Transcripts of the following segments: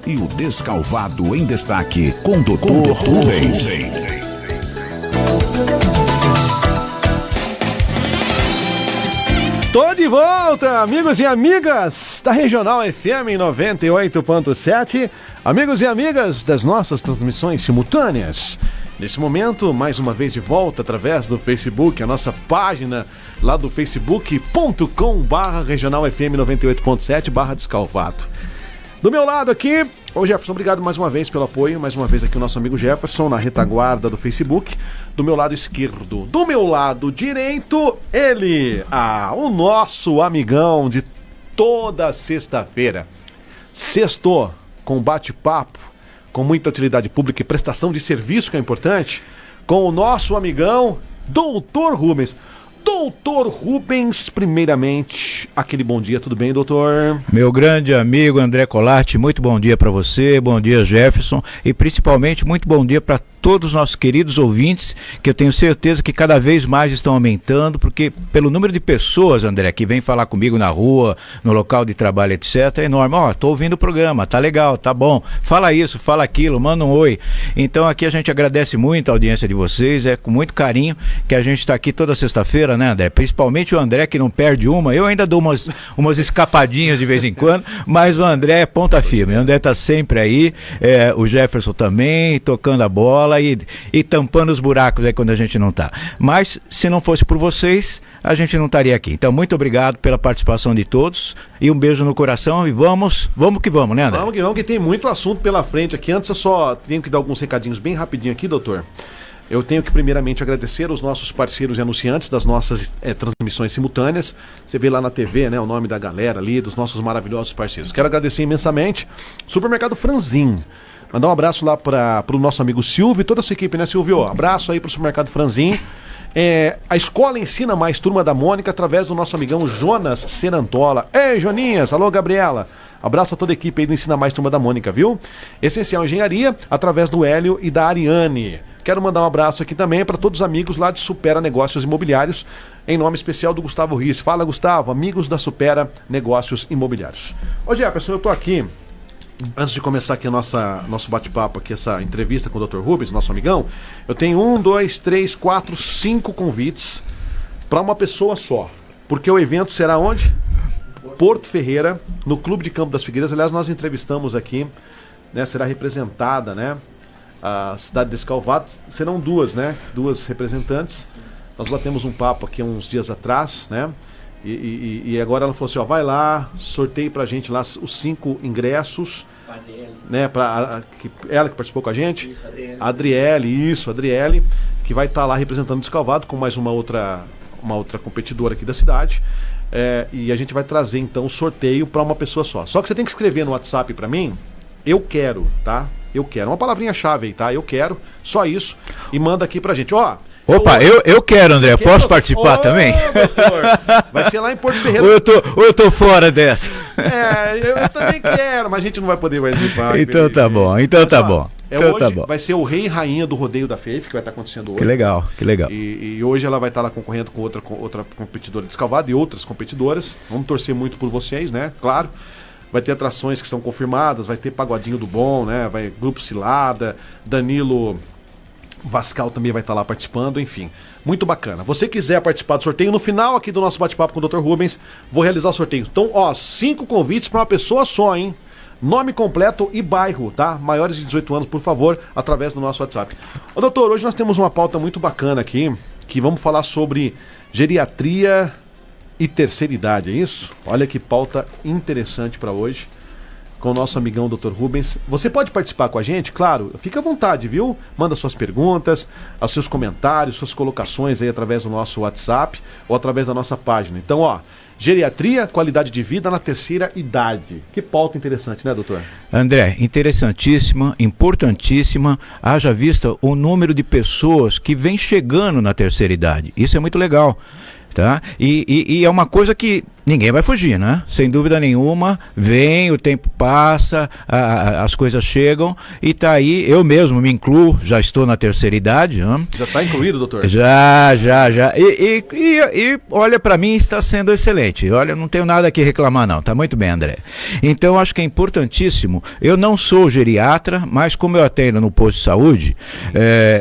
E o Descalvado em Destaque, com Dr. Rubens. Tô de volta, amigos e amigas da Regional FM 98.7, amigos e amigas das nossas transmissões simultâneas. Nesse momento, mais uma vez de volta através do Facebook, a nossa página lá do facebook.com/Regional FM 98.7/Descalvado. Do meu lado aqui, ô Jefferson, obrigado mais uma vez pelo apoio, mais uma vez aqui o nosso amigo Jefferson na retaguarda do Facebook, do meu lado esquerdo. Do meu lado direito, ele, o nosso amigão de toda sexta-feira. Sextou com bate-papo, com muita utilidade pública e prestação de serviço, que é importante, com o nosso amigão, Dr. Rubens. Doutor Rubens, primeiramente, aquele bom dia, tudo bem, doutor? Meu grande amigo André Colatti, muito bom dia para você, bom dia Jefferson, e principalmente muito bom dia para todos os nossos queridos ouvintes, que eu tenho certeza que cada vez mais estão aumentando, porque pelo número de pessoas, André, que vem falar comigo na rua, no local de trabalho, etc, é enorme. Tô ouvindo o programa, tá legal, tá bom, fala isso, fala aquilo, manda um oi. Então aqui a gente agradece muito a audiência de vocês, é com muito carinho que a gente está aqui toda sexta-feira, né, André? Principalmente o André, que não perde uma. Eu ainda dou umas escapadinhas de vez em quando, mas o André é ponta firme. O André tá sempre aí, o Jefferson também, tocando a bola e tampando os buracos aí quando a gente não tá. Mas se não fosse por vocês, a gente não estaria aqui. Então muito obrigado pela participação de todos e um beijo no coração e vamos que vamos, né, André? Vamos que tem muito assunto pela frente aqui. Antes eu só tenho que dar alguns recadinhos bem rapidinho aqui, doutor. Eu tenho que primeiramente agradecer aos nossos parceiros e anunciantes das nossas transmissões simultâneas. Você vê lá na TV, né, o nome da galera ali, dos nossos maravilhosos parceiros. Quero agradecer imensamente Supermercado Franzin. Mandar um abraço lá para o nosso amigo Silvio e toda a sua equipe, né, Silvio? Abraço aí para o Supermercado Franzin. A Escola Ensina Mais, Turma da Mônica, através do nosso amigão Jonas Serantola. Ei, Joninhas! Alô, Gabriela! Abraço a toda a equipe aí do Ensina Mais, Turma da Mônica, viu? Essencial Engenharia, através do Hélio e da Ariane. Quero mandar um abraço aqui também para todos os amigos lá de Supera Negócios Imobiliários, em nome especial do Gustavo Riz. Fala, Gustavo, amigos da Supera Negócios Imobiliários. Ô, Jefferson, eu tô aqui, antes de começar aqui nosso bate-papo, aqui essa entrevista com o Dr. Rubens, nosso amigão, eu tenho 5 convites para uma pessoa só. Porque o evento será onde? Porto Ferreira, no Clube de Campo das Figueiras. Aliás, nós entrevistamos aqui, né, será representada, né, a cidade de Descalvado. Serão duas representantes. Nós batemos um papo aqui há uns dias atrás, né? E agora ela falou assim, vai lá, sorteie pra gente lá os 5 ingressos, né, ela que participou com a gente, isso, Adriele, que vai estar lá representando o Descalvado com mais uma outra competidora aqui da cidade, e a gente vai trazer então o sorteio para uma pessoa só. Só que você tem que escrever no WhatsApp pra mim, eu quero, tá? Eu quero, uma palavrinha-chave aí, tá? Eu quero, só isso, e manda aqui pra gente, Opa, eu quero, André, posso participar também? Doutor, vai ser lá em Porto Ferreira. Ou eu tô fora dessa? Eu também quero, mas a gente não vai poder participar. Então tá bom. Hoje vai ser o rei e rainha do rodeio da FEIF, que vai estar acontecendo hoje. Que legal. E hoje ela vai estar lá concorrendo com outra competidora de Descalvado e outras competidoras. Vamos torcer muito por vocês, né? Claro. Vai ter atrações que são confirmadas, vai ter Pagodinho do Bom, né? Vai Grupo Cilada, Danilo Vascal também vai estar lá participando, enfim, muito bacana. Você quiser participar do sorteio, no final aqui do nosso bate-papo com o Dr. Rubens, vou realizar o sorteio. Então, 5 convites para uma pessoa só, hein? Nome completo e bairro, tá? Maiores de 18 anos, por favor, através do nosso WhatsApp. Ô, doutor, hoje nós temos uma pauta muito bacana aqui, que vamos falar sobre geriatria e terceira idade, é isso? Olha que pauta interessante para hoje, com o nosso amigão Dr. Rubens. Você pode participar com a gente? Claro, fica à vontade, viu? Manda suas perguntas, os seus comentários, suas colocações aí através do nosso WhatsApp ou através da nossa página. Então, geriatria, qualidade de vida na terceira idade. Que pauta interessante, né, doutor? André, interessantíssima, importantíssima, haja vista o número de pessoas que vem chegando na terceira idade. Isso é muito legal, tá? E é uma coisa que ninguém vai fugir, né? Sem dúvida nenhuma, vem, o tempo passa, as coisas chegam e tá aí, eu mesmo me incluo, já estou na terceira idade. Né? Já está incluído, doutor? Já. E olha, para mim está sendo excelente. Olha, não tenho nada que reclamar não, tá muito bem, André. Então, acho que é importantíssimo, eu não sou geriatra, mas como eu atendo no posto de saúde,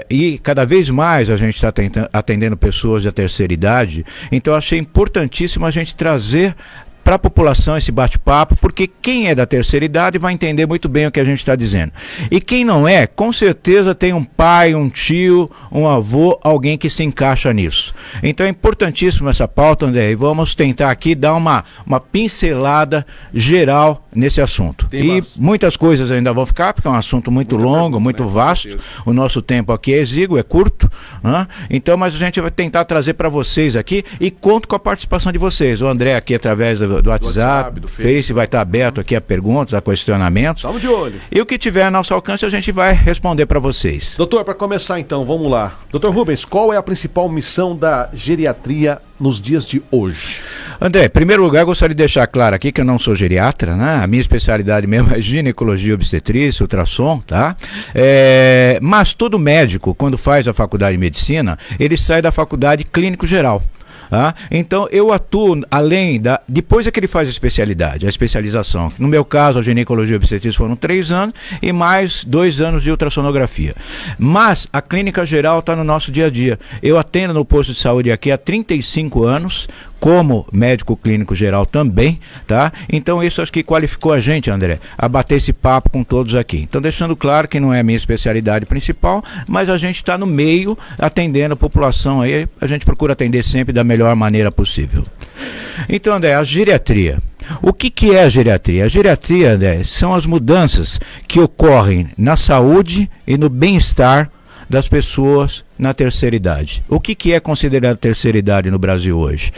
e cada vez mais a gente está atendendo pessoas da terceira idade, então achei importantíssimo a gente trazer para a população esse bate-papo, porque quem é da terceira idade vai entender muito bem o que a gente está dizendo. E quem não é, com certeza tem um pai, um tio, um avô, alguém que se encaixa nisso. Então é importantíssimo essa pauta, André, e vamos tentar aqui dar uma pincelada geral nesse assunto. Muitas coisas ainda vão ficar, porque é um assunto muito longo, muito vasto. O nosso tempo aqui é exíguo, é curto, né? Então, mas a gente vai tentar trazer para vocês aqui e conto com a participação de vocês. O André aqui através do WhatsApp, do Face, vai estar aberto aqui a perguntas, a questionamentos. Estamos de olho. E o que tiver a nosso alcance a gente vai responder para vocês. Doutor, para começar então, vamos lá. Doutor Rubens, qual é a principal missão da geriatria nos dias de hoje? André, em primeiro lugar, gostaria de deixar claro aqui que eu não sou geriatra, né? A minha especialidade mesmo é ginecologia, obstetrícia, ultrassom, tá? Mas todo médico, quando faz a faculdade de medicina, ele sai da faculdade clínico geral. Então eu atuo depois é que ele faz a especialização. No meu caso, a ginecologia e obstetrícia foram 3 anos e mais 2 anos de ultrassonografia. Mas a clínica geral está no nosso dia a dia. Eu atendo no posto de saúde aqui há 35 anos, como médico clínico geral também, tá? Então isso acho que qualificou a gente, André, a bater esse papo com todos aqui. Então deixando claro que não é a minha especialidade principal, mas a gente está no meio atendendo a população aí, a gente procura atender sempre da melhor maneira possível. Então, André, a geriatria. O que é a geriatria? A geriatria, André, são as mudanças que ocorrem na saúde e no bem-estar das pessoas na terceira idade. O que é considerado terceira idade no Brasil hoje?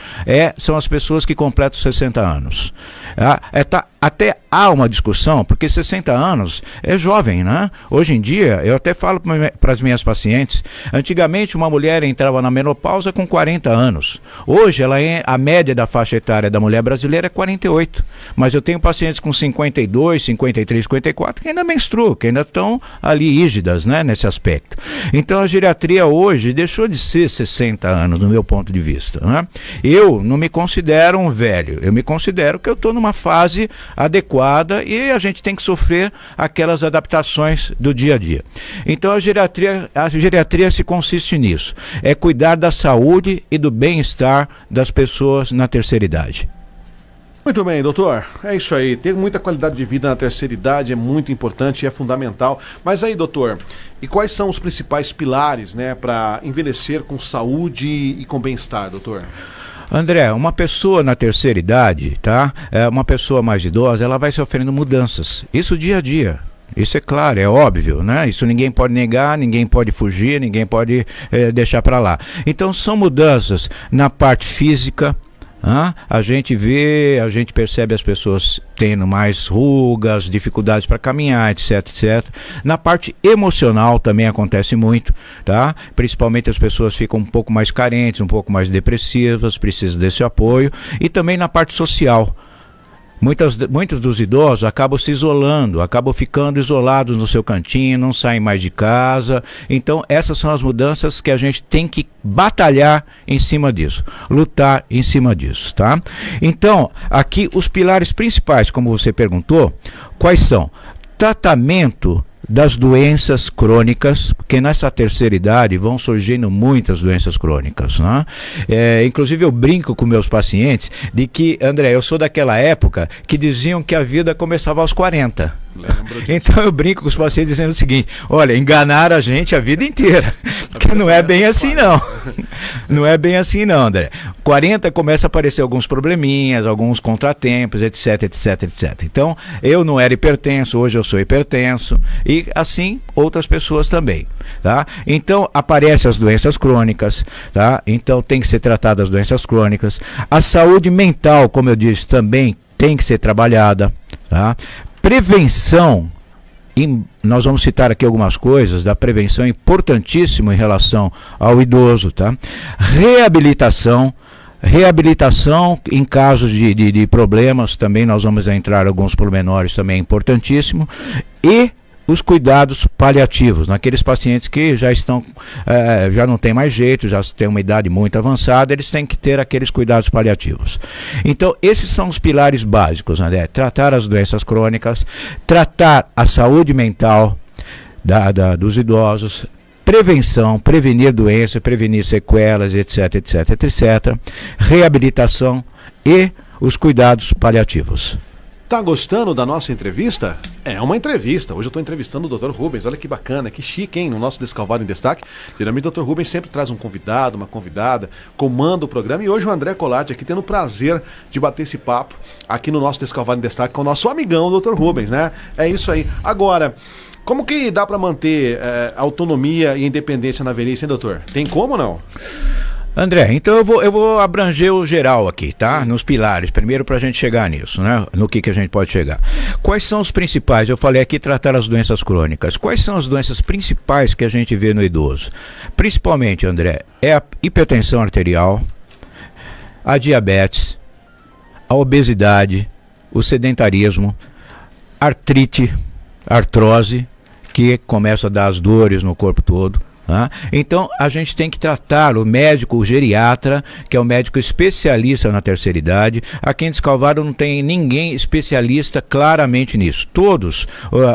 São as pessoas que completam 60 anos. Até há uma discussão, porque 60 anos é jovem, né? Hoje em dia, eu até falo para as minhas pacientes, antigamente uma mulher entrava na menopausa com 40 anos. Hoje, a média da faixa etária da mulher brasileira é 48. Mas eu tenho pacientes com 52, 53, 54 que ainda menstruam, que ainda estão ali rígidas, né, nesse aspecto. Então a geriatria hoje deixou de ser 60 anos, no meu ponto de vista, né? Eu não me considero um velho, eu me considero que eu estou numa fase adequada e a gente tem que sofrer aquelas adaptações do dia a dia. Então a geriatria se consiste nisso, é cuidar da saúde e do bem-estar das pessoas na terceira idade. Muito bem, doutor. É isso aí. Ter muita qualidade de vida na terceira idade é muito importante e é fundamental. Mas aí, doutor, e quais são os principais pilares, né, para envelhecer com saúde e com bem-estar, doutor? André, uma pessoa na terceira idade, tá? Uma pessoa mais idosa, ela vai sofrendo mudanças. Isso dia a dia. Isso é claro, é óbvio, né? Isso ninguém pode negar, ninguém pode fugir, ninguém pode deixar para lá. Então são mudanças na parte física. A gente percebe as pessoas tendo mais rugas, dificuldades para caminhar, etc, etc. Na parte emocional também acontece muito, tá? Principalmente as pessoas ficam um pouco mais carentes, um pouco mais depressivas, precisam desse apoio. E também na parte social. Muitos dos idosos acabam se isolando, acabam ficando isolados no seu cantinho, não saem mais de casa. Então essas são as mudanças que a gente tem que batalhar em cima disso, lutar em cima disso, tá? Então, aqui os pilares principais, como você perguntou, quais são? Tratamento das doenças crônicas, porque nessa terceira idade vão surgindo muitas doenças crônicas, né? Inclusive eu brinco com meus pacientes de que, André, eu sou daquela época que diziam que a vida começava aos 40. Então eu brinco com os pacientes dizendo o seguinte: olha, enganaram a gente a vida inteira, porque não é bem assim não. Não é bem assim não, André. 40 começa a aparecer alguns probleminhas, alguns contratempos, etc, etc, etc. Então eu não era hipertenso, hoje eu sou hipertenso, e assim outras pessoas também, tá? Então aparecem as doenças crônicas, tá? Então tem que ser tratadas as doenças crônicas. A saúde mental, como eu disse, também tem que ser trabalhada, tá? Prevenção, nós vamos citar aqui algumas coisas da prevenção importantíssima em relação ao idoso, tá? Reabilitação, Reabilitação em casos de problemas, também nós vamos entrar alguns pormenores, também é importantíssimo, e os cuidados paliativos, naqueles pacientes que já estão, já não tem mais jeito, já têm uma idade muito avançada, eles têm que ter aqueles cuidados paliativos. Então, esses são os pilares básicos, André: tratar as doenças crônicas, tratar a saúde mental dos idosos, prevenção, prevenir doenças, prevenir sequelas, etc, etc, etc, reabilitação e os cuidados paliativos. Tá gostando da nossa entrevista? É uma entrevista. Hoje eu estou entrevistando o Dr. Rubens. Olha que bacana, que chique, hein? No nosso Descalvado em Destaque. Geralmente o Dr. Rubens sempre traz um convidado, uma convidada, comanda o programa. E hoje o André Colatti aqui tendo o prazer de bater esse papo aqui no nosso Descalvado em Destaque com o nosso amigão, o Dr. Rubens, né? É isso aí. Agora, como que dá para manter autonomia e independência na velhice, hein, doutor? Tem como ou não? André, então eu vou abranger o geral aqui, tá? Sim. Nos pilares, primeiro pra gente chegar nisso, né? No que a gente pode chegar. Quais são os principais? Eu falei aqui tratar as doenças crônicas. Quais são as doenças principais que a gente vê no idoso? Principalmente, André, é a hipertensão arterial, a diabetes, a obesidade, o sedentarismo, artrite, artrose, que começa a dar as dores no corpo todo. Então a gente tem que tratar o médico, o geriatra, que é o médico especialista na terceira idade. Aqui em Descalvado não tem ninguém especialista claramente nisso. Todos,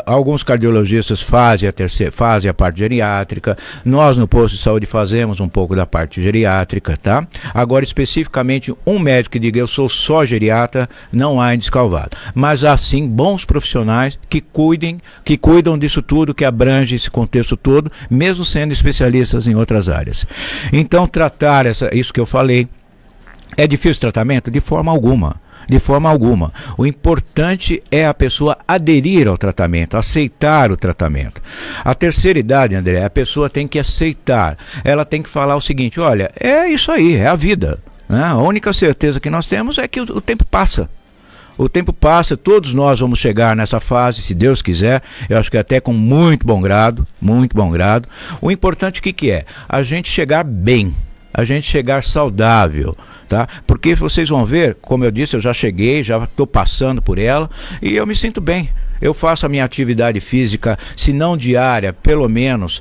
alguns cardiologistas fazem a parte geriátrica. Nós no posto de saúde fazemos um pouco da parte geriátrica, tá? Agora especificamente um médico que diga eu sou só geriatra, não há em Descalvado. Mas há sim bons profissionais que cuidam disso tudo, que abrange esse contexto todo, mesmo sendo especialistas em outras áreas. Então, tratar isso que eu falei, é difícil o tratamento? De forma alguma. De forma alguma. O importante é a pessoa aderir ao tratamento, aceitar o tratamento. A terceira idade, André, a pessoa tem que aceitar. Ela tem que falar o seguinte: olha, é isso aí, é a vida, né? A única certeza que nós temos é que o tempo passa. O tempo passa, todos nós vamos chegar nessa fase, se Deus quiser, eu acho que até com muito bom grado, muito bom grado. O importante o que é? A gente chegar bem, a gente chegar saudável, tá? Porque vocês vão ver, como eu disse, eu já cheguei, já estou passando por ela e eu me sinto bem. Eu faço a minha atividade física, se não diária, pelo menos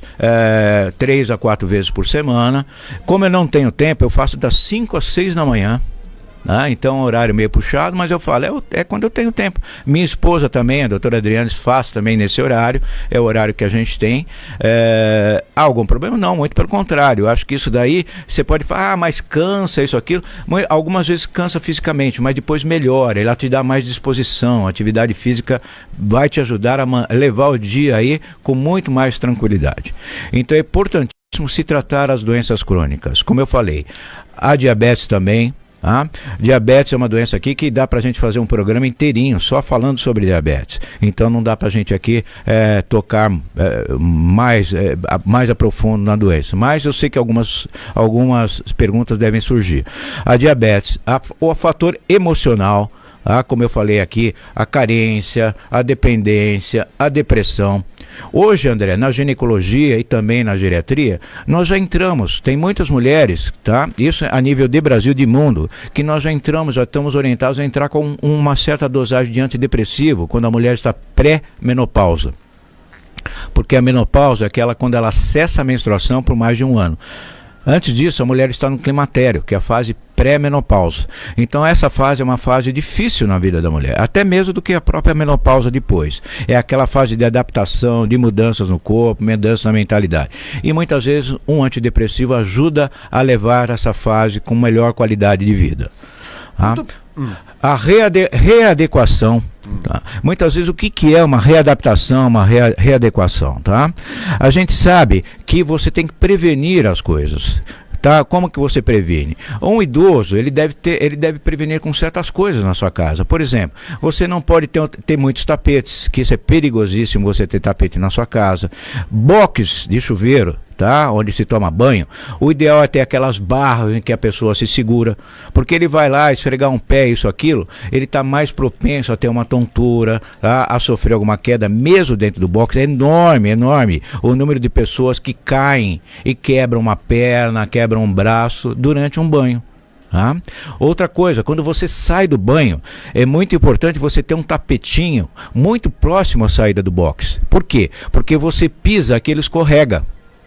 3 a 4 vezes por semana. Como eu não tenho tempo, eu faço das 5 às 6 da manhã. Então é um horário meio puxado, mas eu falo, é quando eu tenho tempo. Minha esposa também, a doutora Adriana, faz também nesse horário, é o horário que a gente tem. Há algum problema? Não, muito pelo contrário. Eu acho que isso daí, você pode falar, mas cansa, isso, aquilo. Algumas vezes cansa fisicamente, mas depois melhora, ela te dá mais disposição. A atividade física vai te ajudar a levar o dia aí com muito mais tranquilidade. Então é importantíssimo se tratar as doenças crônicas. Como eu falei, a diabetes também. Diabetes é uma doença aqui que dá pra gente fazer um programa inteirinho só falando sobre diabetes, então não dá pra gente aqui tocar mais a profundo na doença, mas eu sei que algumas perguntas devem surgir. A diabetes, o fator emocional, como eu falei aqui, a carência, a dependência, a depressão. Hoje, André, na ginecologia e também na geriatria, nós já entramos, tem muitas mulheres, tá? Isso a nível de Brasil e de mundo, que nós já estamos orientados a entrar com uma certa dosagem de antidepressivo quando a mulher está pré-menopausa. Porque a menopausa é aquela quando ela cessa a menstruação por mais de 1 ano. Antes disso, a mulher está no climatério, que é a fase pré-menopausa. Então essa fase é uma fase difícil na vida da mulher, até mesmo do que a própria menopausa depois. É aquela fase de adaptação, de mudanças no corpo, mudanças na mentalidade. E muitas vezes um antidepressivo ajuda a levar essa fase com melhor qualidade de vida. A readequação. Tá? Muitas vezes o que é uma readaptação, uma readequação, tá? A gente sabe que você tem que prevenir as coisas. Tá? Como que você previne? Um idoso, ele deve prevenir com certas coisas na sua casa. Por exemplo, você não pode ter muitos tapetes, que isso é perigosíssimo você ter tapete na sua casa. Box de chuveiro, tá? Onde se toma banho, o ideal é ter aquelas barras em que a pessoa se segura, porque ele vai lá esfregar um pé, isso, aquilo, ele está mais propenso a ter uma tontura, tá? A sofrer alguma queda, mesmo dentro do box. É enorme, enorme o número de pessoas que caem e quebram uma perna, quebram um braço durante um banho. Tá? Outra coisa, quando você sai do banho, é muito importante você ter um tapetinho muito próximo à saída do box. Por quê? Porque você pisa, aquele escorrega.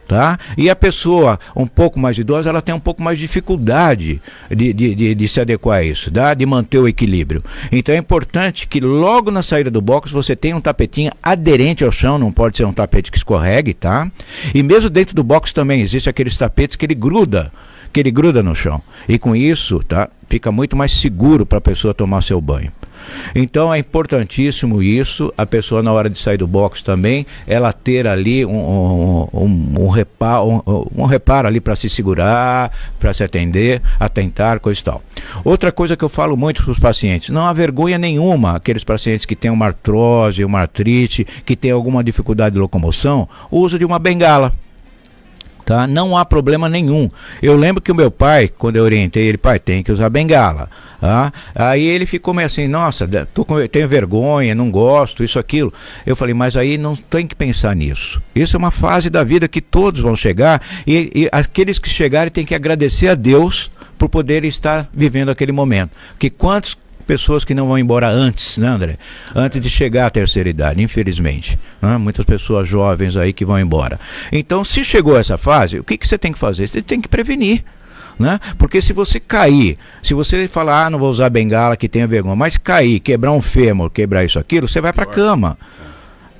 Tá? E a pessoa um pouco mais idosa, ela tem um pouco mais de dificuldade de se adequar a isso, tá? De manter o equilíbrio. Então é importante que logo na saída do box você tenha um tapetinho aderente ao chão, não pode ser um tapete que escorregue, tá? E mesmo dentro do box também existe aqueles tapetes que ele gruda no chão. E com isso, tá? Fica muito mais seguro para a pessoa tomar seu banho. Então é importantíssimo isso, a pessoa na hora de sair do box também, ela ter ali um reparo ali para se segurar, para se atentar, coisa e tal. Outra coisa que eu falo muito para os pacientes, não há vergonha nenhuma, aqueles pacientes que têm uma artrose, uma artrite, que têm alguma dificuldade de locomoção, o uso de uma bengala. Tá? Não há problema nenhum. Eu lembro que o meu pai, quando eu orientei ele, pai, tem que usar bengala. Tá? Aí ele ficou meio assim, nossa, tenho vergonha, não gosto, isso, aquilo. Eu falei, mas aí não tem que pensar nisso. Isso é uma fase da vida que todos vão chegar e aqueles que chegarem têm que agradecer a Deus por poderem estar vivendo aquele momento. Porque quantas pessoas que não vão embora antes, né, André? Antes de chegar à terceira idade, infelizmente. Né? Muitas pessoas jovens aí que vão embora. Então, se chegou essa fase, o que você tem que fazer? Você tem que prevenir. Né? Porque se você cair, se você falar, não vou usar bengala, que tenha vergonha, mas cair, quebrar um fêmur, quebrar isso, aquilo, você vai para a cama.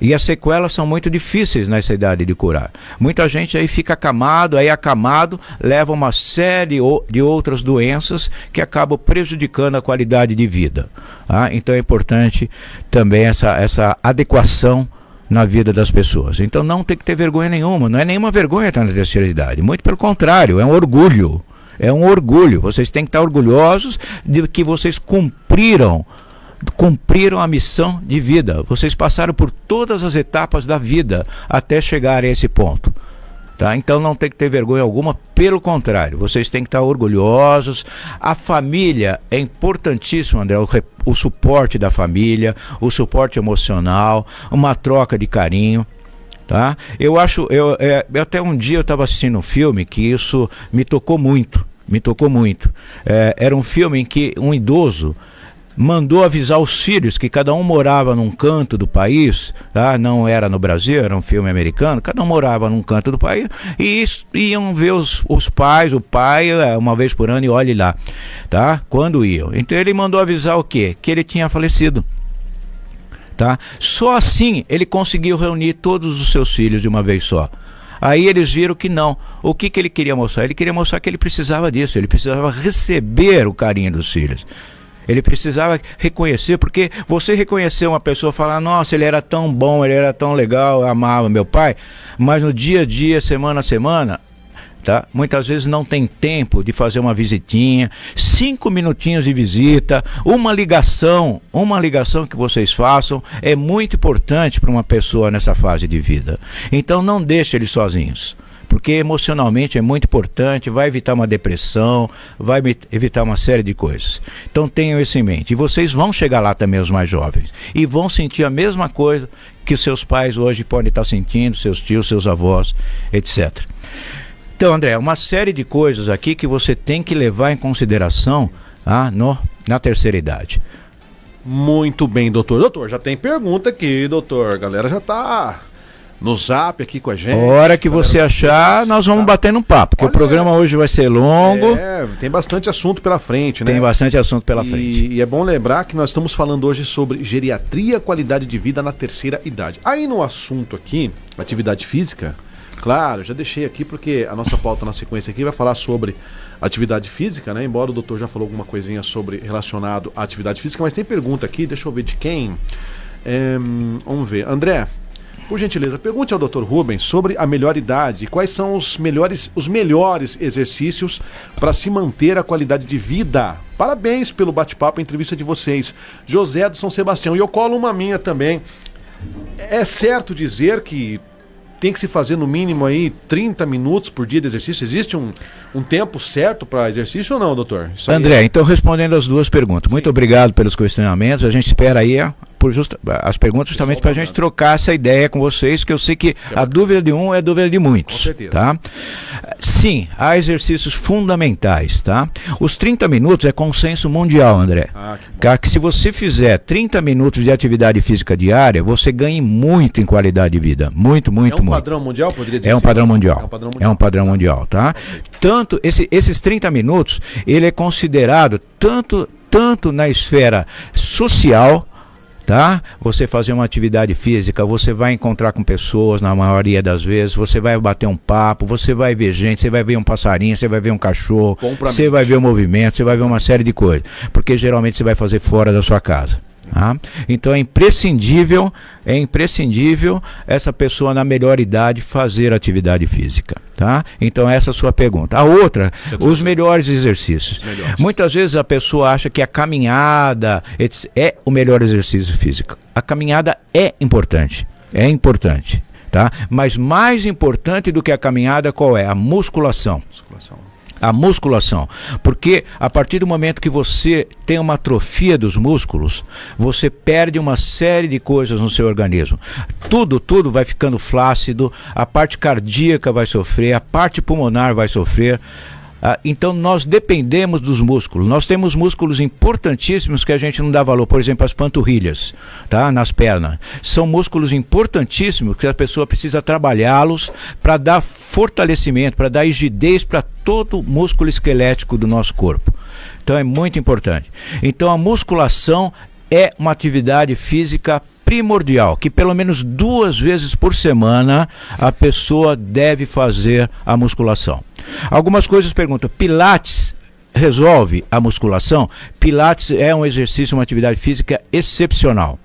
E as sequelas são muito difíceis nessa idade de curar. Muita gente aí fica acamado, aí acamado leva uma série de outras doenças que acabam prejudicando a qualidade de vida. Tá? Então é importante também essa adequação na vida das pessoas. Então não tem que ter vergonha nenhuma, não é nenhuma vergonha estar na terceira idade, muito pelo contrário, é um orgulho. É um orgulho, vocês têm que estar orgulhosos de que vocês cumpriram a missão de vida. Vocês passaram por todas as etapas da vida até chegar a esse ponto. Tá? Então não tem que ter vergonha alguma, pelo contrário, vocês têm que estar orgulhosos. A família é importantíssimo, André, o suporte da família, o suporte emocional, uma troca de carinho. Tá? Eu até um dia eu estava assistindo um filme que isso me tocou muito. Era um filme em que um idoso mandou avisar os filhos que cada um morava num canto do país, tá? Não era no Brasil, era um filme americano, cada um morava num canto do país e iam ver os pais, o pai uma vez por ano e olhe lá, tá? Quando iam. Então ele mandou avisar o quê? Que ele tinha falecido. Tá? Só assim ele conseguiu reunir todos os seus filhos de uma vez só. Aí eles viram que não. O que ele queria mostrar? Ele queria mostrar que ele precisava disso, ele precisava receber o carinho dos filhos. Ele precisava reconhecer, porque você reconhecer uma pessoa, falar, nossa, ele era tão bom, ele era tão legal, eu amava meu pai, mas no dia a dia, semana a semana, tá? Muitas vezes não tem tempo de fazer uma visitinha, 5 minutinhos de visita, uma ligação que vocês façam é muito importante para uma pessoa nessa fase de vida. Então não deixe eles sozinhos, porque emocionalmente é muito importante, vai evitar uma depressão, vai evitar uma série de coisas. Então tenham isso em mente. E vocês vão chegar lá também, os mais jovens, e vão sentir a mesma coisa que os seus pais hoje podem estar sentindo, seus tios, seus avós, etc. Então, André, uma série de coisas aqui que você tem que levar em consideração na terceira idade. Muito bem, doutor. Doutor, já tem pergunta aqui, doutor. A galera já tá no zap aqui com a gente. Hora que você achar, nós vamos bater no papo, porque o programa hoje vai ser longo. Tem bastante assunto pela frente, né? Tem bastante assunto pela frente. E é bom lembrar que nós estamos falando hoje sobre geriatria, qualidade de vida na terceira idade. Aí no assunto aqui, atividade física, claro, já deixei aqui porque a nossa pauta na sequência aqui vai falar sobre atividade física, né? Embora o doutor já falou alguma coisinha sobre relacionado à atividade física, mas tem pergunta aqui, deixa eu ver de quem. Vamos ver. André, por gentileza, pergunte ao Dr. Rubens sobre a melhor idade e quais são os melhores exercícios para se manter a qualidade de vida. Parabéns pelo bate-papo, a entrevista de vocês. José do São Sebastião. E eu colo uma minha também. É certo dizer que tem que se fazer no mínimo aí 30 minutos por dia de exercício? Existe um tempo certo para exercício ou não, doutor? André, então respondendo as duas perguntas. Sim. Muito obrigado pelos questionamentos. A gente espera aí as perguntas justamente para a gente trocar essa ideia com vocês, que eu sei que a dúvida de um é a dúvida de muitos. Com certeza. Tá? Sim, há exercícios fundamentais, tá? Os 30 minutos é consenso mundial, André. Que se você fizer 30 minutos de atividade física diária, você ganha muito em qualidade de vida. Muito. É um padrão mundial, poderia dizer? É um padrão mundial. É um padrão mundial, tá? Tanto, esses 30 minutos, ele é considerado tanto na esfera social, tá? Você fazer uma atividade física, você vai encontrar com pessoas na maioria das vezes, você vai bater um papo, você vai ver gente, você vai ver um passarinho, você vai ver um cachorro, você vai ver o movimento, você vai ver uma série de coisas, porque geralmente você vai fazer fora da sua casa. Tá? Então é imprescindível essa pessoa na melhor idade fazer atividade física, tá? Então essa é a sua pergunta. A outra, os melhores exercícios. Muitas vezes a pessoa acha que a caminhada é o melhor exercício físico. A caminhada é importante, tá? Mas mais importante do que a caminhada, qual é? A musculação. A musculação, porque a partir do momento que você tem uma atrofia dos músculos, você perde uma série de coisas no seu organismo. Tudo vai ficando flácido, a parte cardíaca vai sofrer, a parte pulmonar vai sofrer. Então nós dependemos dos músculos. Nós temos músculos importantíssimos que a gente não dá valor. Por exemplo, as panturrilhas, tá? Nas pernas. São músculos importantíssimos que a pessoa precisa trabalhá-los para dar fortalecimento, para dar rigidez para todo o músculo esquelético do nosso corpo. Então é muito importante. Então a musculação é uma atividade física primordial, que pelo menos 2 vezes por semana a pessoa deve fazer a musculação. Algumas coisas perguntam, Pilates resolve a musculação? Pilates é um exercício, uma atividade física excepcional,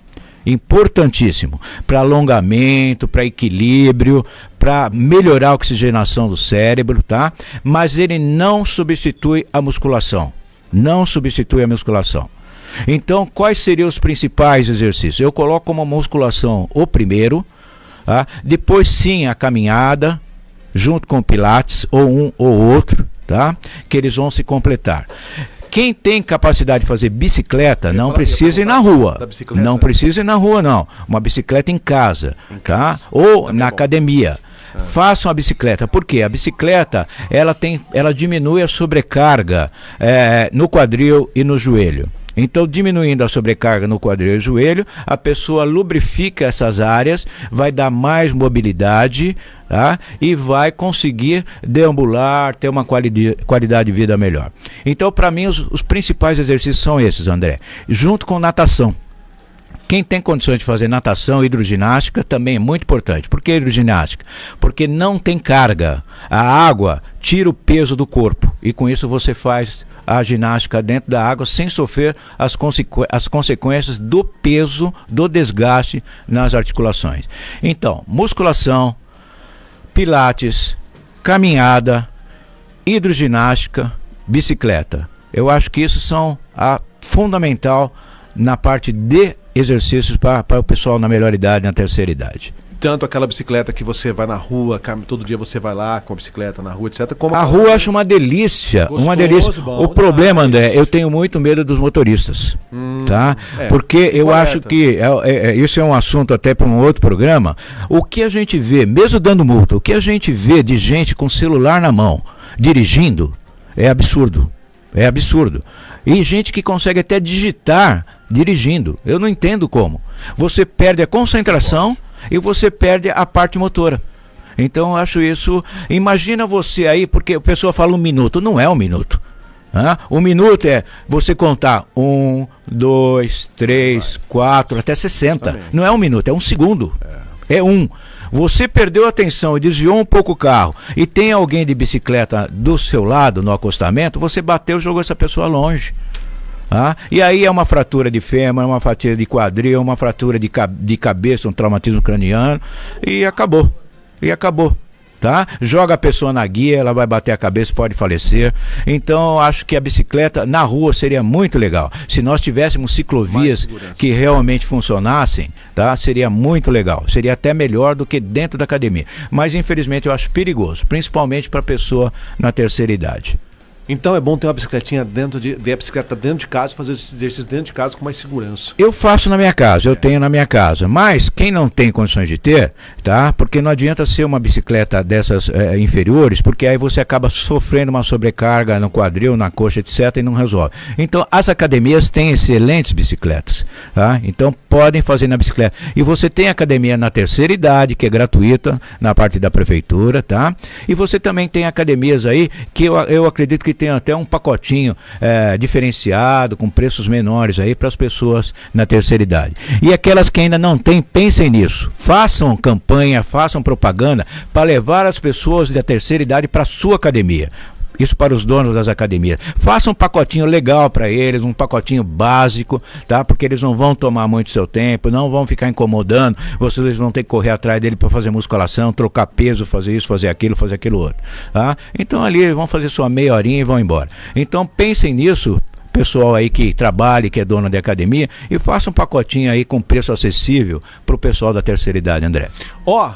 importantíssimo, para alongamento, para equilíbrio, para melhorar a oxigenação do cérebro, tá? Mas ele não substitui a musculação, Então, quais seriam os principais exercícios? Eu coloco como musculação o primeiro, tá? Depois sim a caminhada, junto com o Pilates, ou um ou outro, tá? Que eles vão se completar. Quem tem capacidade de fazer bicicleta, não precisa ir na rua. Não precisa ir na rua, não. Uma bicicleta em casa, tá? Ou na academia. Façam a bicicleta. Por quê? A bicicleta, ela diminui a sobrecarga no quadril e no joelho. Então, diminuindo a sobrecarga no quadril e joelho, a pessoa lubrifica essas áreas, vai dar mais mobilidade, tá? E vai conseguir deambular, ter uma qualidade de vida melhor. Então, para mim, os principais exercícios são esses, André. Junto com natação. Quem tem condições de fazer natação, hidroginástica, também é muito importante. Por que hidroginástica? Porque não tem carga. A água tira o peso do corpo e com isso você faz a ginástica dentro da água sem sofrer as consequências do peso, do desgaste nas articulações. Então, musculação, pilates, caminhada, hidroginástica, bicicleta. Eu acho que isso são fundamental na parte de exercícios para o pessoal na melhor idade, na terceira idade. Tanto aquela bicicleta que você vai na rua, todo dia você vai lá com a bicicleta na rua, etc. Como a rua eu acho uma delícia, Bom, o problema, André, eu tenho muito medo dos motoristas, tá? Porque eu acho que isso é um assunto até para um outro programa. O que a gente vê, mesmo dando multa, o que a gente vê de gente com celular na mão, dirigindo, é absurdo. E gente que consegue até digitar dirigindo. Eu não entendo como. Você perde a concentração e você perde a parte motora. Então eu acho isso. Imagina você aí, porque a pessoa fala 1 minuto, não é 1 minuto. 1 minuto é você contar 1, 2, 3, 4, até 60. Também. Não é 1 minuto, é 1 segundo. É 1. Você perdeu a atenção e desviou um pouco o carro e tem alguém de bicicleta do seu lado no acostamento, você bateu e jogou essa pessoa longe. E aí é uma fratura de fêmur, uma fratura de quadril, uma fratura de cabeça, um traumatismo craniano e acabou. Tá? Joga a pessoa na guia, ela vai bater a cabeça, pode falecer. Então acho que a bicicleta na rua seria muito legal. Se nós tivéssemos ciclovias que realmente funcionassem, tá? Seria muito legal. Seria até melhor do que dentro da academia. Mas infelizmente eu acho perigoso, principalmente para a pessoa na terceira idade. Então é bom ter uma bicicletinha a bicicleta dentro de casa, fazer esses exercícios dentro de casa com mais segurança. Eu faço na minha casa, eu tenho na minha casa, mas quem não tem condições de ter, tá? Porque não adianta ser uma bicicleta dessas inferiores, porque aí você acaba sofrendo uma sobrecarga no quadril, na coxa, etc, e não resolve. Então as academias têm excelentes bicicletas, tá? Então podem fazer na bicicleta. E você tem academia na terceira idade, que é gratuita, na parte da prefeitura, tá? E você também tem academias aí, que eu acredito que tem até um pacotinho diferenciado, com preços menores aí para as pessoas na terceira idade. E aquelas que ainda não têm, pensem nisso. Façam campanha, façam propaganda para levar as pessoas da terceira idade para a sua academia. Isso para os donos das academias. Faça um pacotinho legal para eles, um pacotinho básico, tá? Porque eles não vão tomar muito seu tempo, não vão ficar incomodando, vocês vão ter que correr atrás dele para fazer musculação, trocar peso, fazer isso, fazer aquilo outro, tá? Então ali eles vão fazer sua meia horinha e vão embora. Então pensem nisso, pessoal aí que trabalha, que é dono de academia, e faça um pacotinho aí com preço acessível para o pessoal da terceira idade, André.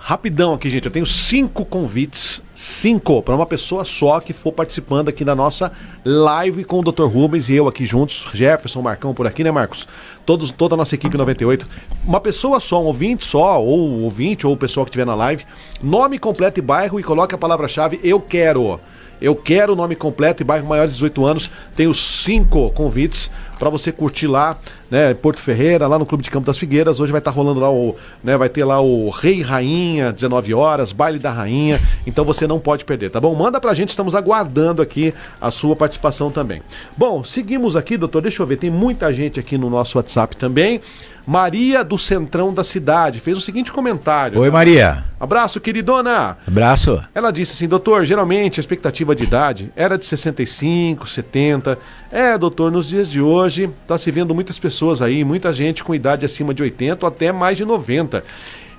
Rapidão aqui, gente, eu tenho 5 convites, 5 para uma pessoa só que for participando aqui da nossa live com o Dr. Rubens e eu aqui juntos, Jefferson, Marcão por aqui, né, Marcos? Toda a nossa equipe 98. Uma pessoa só, um ouvinte só, ou o pessoal que estiver na live, nome completo e bairro, e coloque a palavra-chave "eu quero". Eu quero o nome completo e bairro maior de 18 anos. Tenho 5 convites para você curtir lá, né, Porto Ferreira, lá no Clube de Campo das Figueiras. Hoje vai estar rolando lá vai ter lá o Rei e Rainha, 19 horas, baile da rainha. Então você não pode perder, tá bom? Manda pra gente, estamos aguardando aqui a sua participação também. Bom, seguimos aqui, doutor, deixa eu ver, tem muita gente aqui no nosso WhatsApp também. Maria do Centrão da Cidade fez o seguinte comentário. Oi, Maria. Abraço, queridona. Abraço. Ela disse assim: doutor, geralmente a expectativa de idade era de 65, 70. Doutor, nos dias de hoje está se vendo muitas pessoas aí, muita gente com idade acima de 80 ou até mais de 90.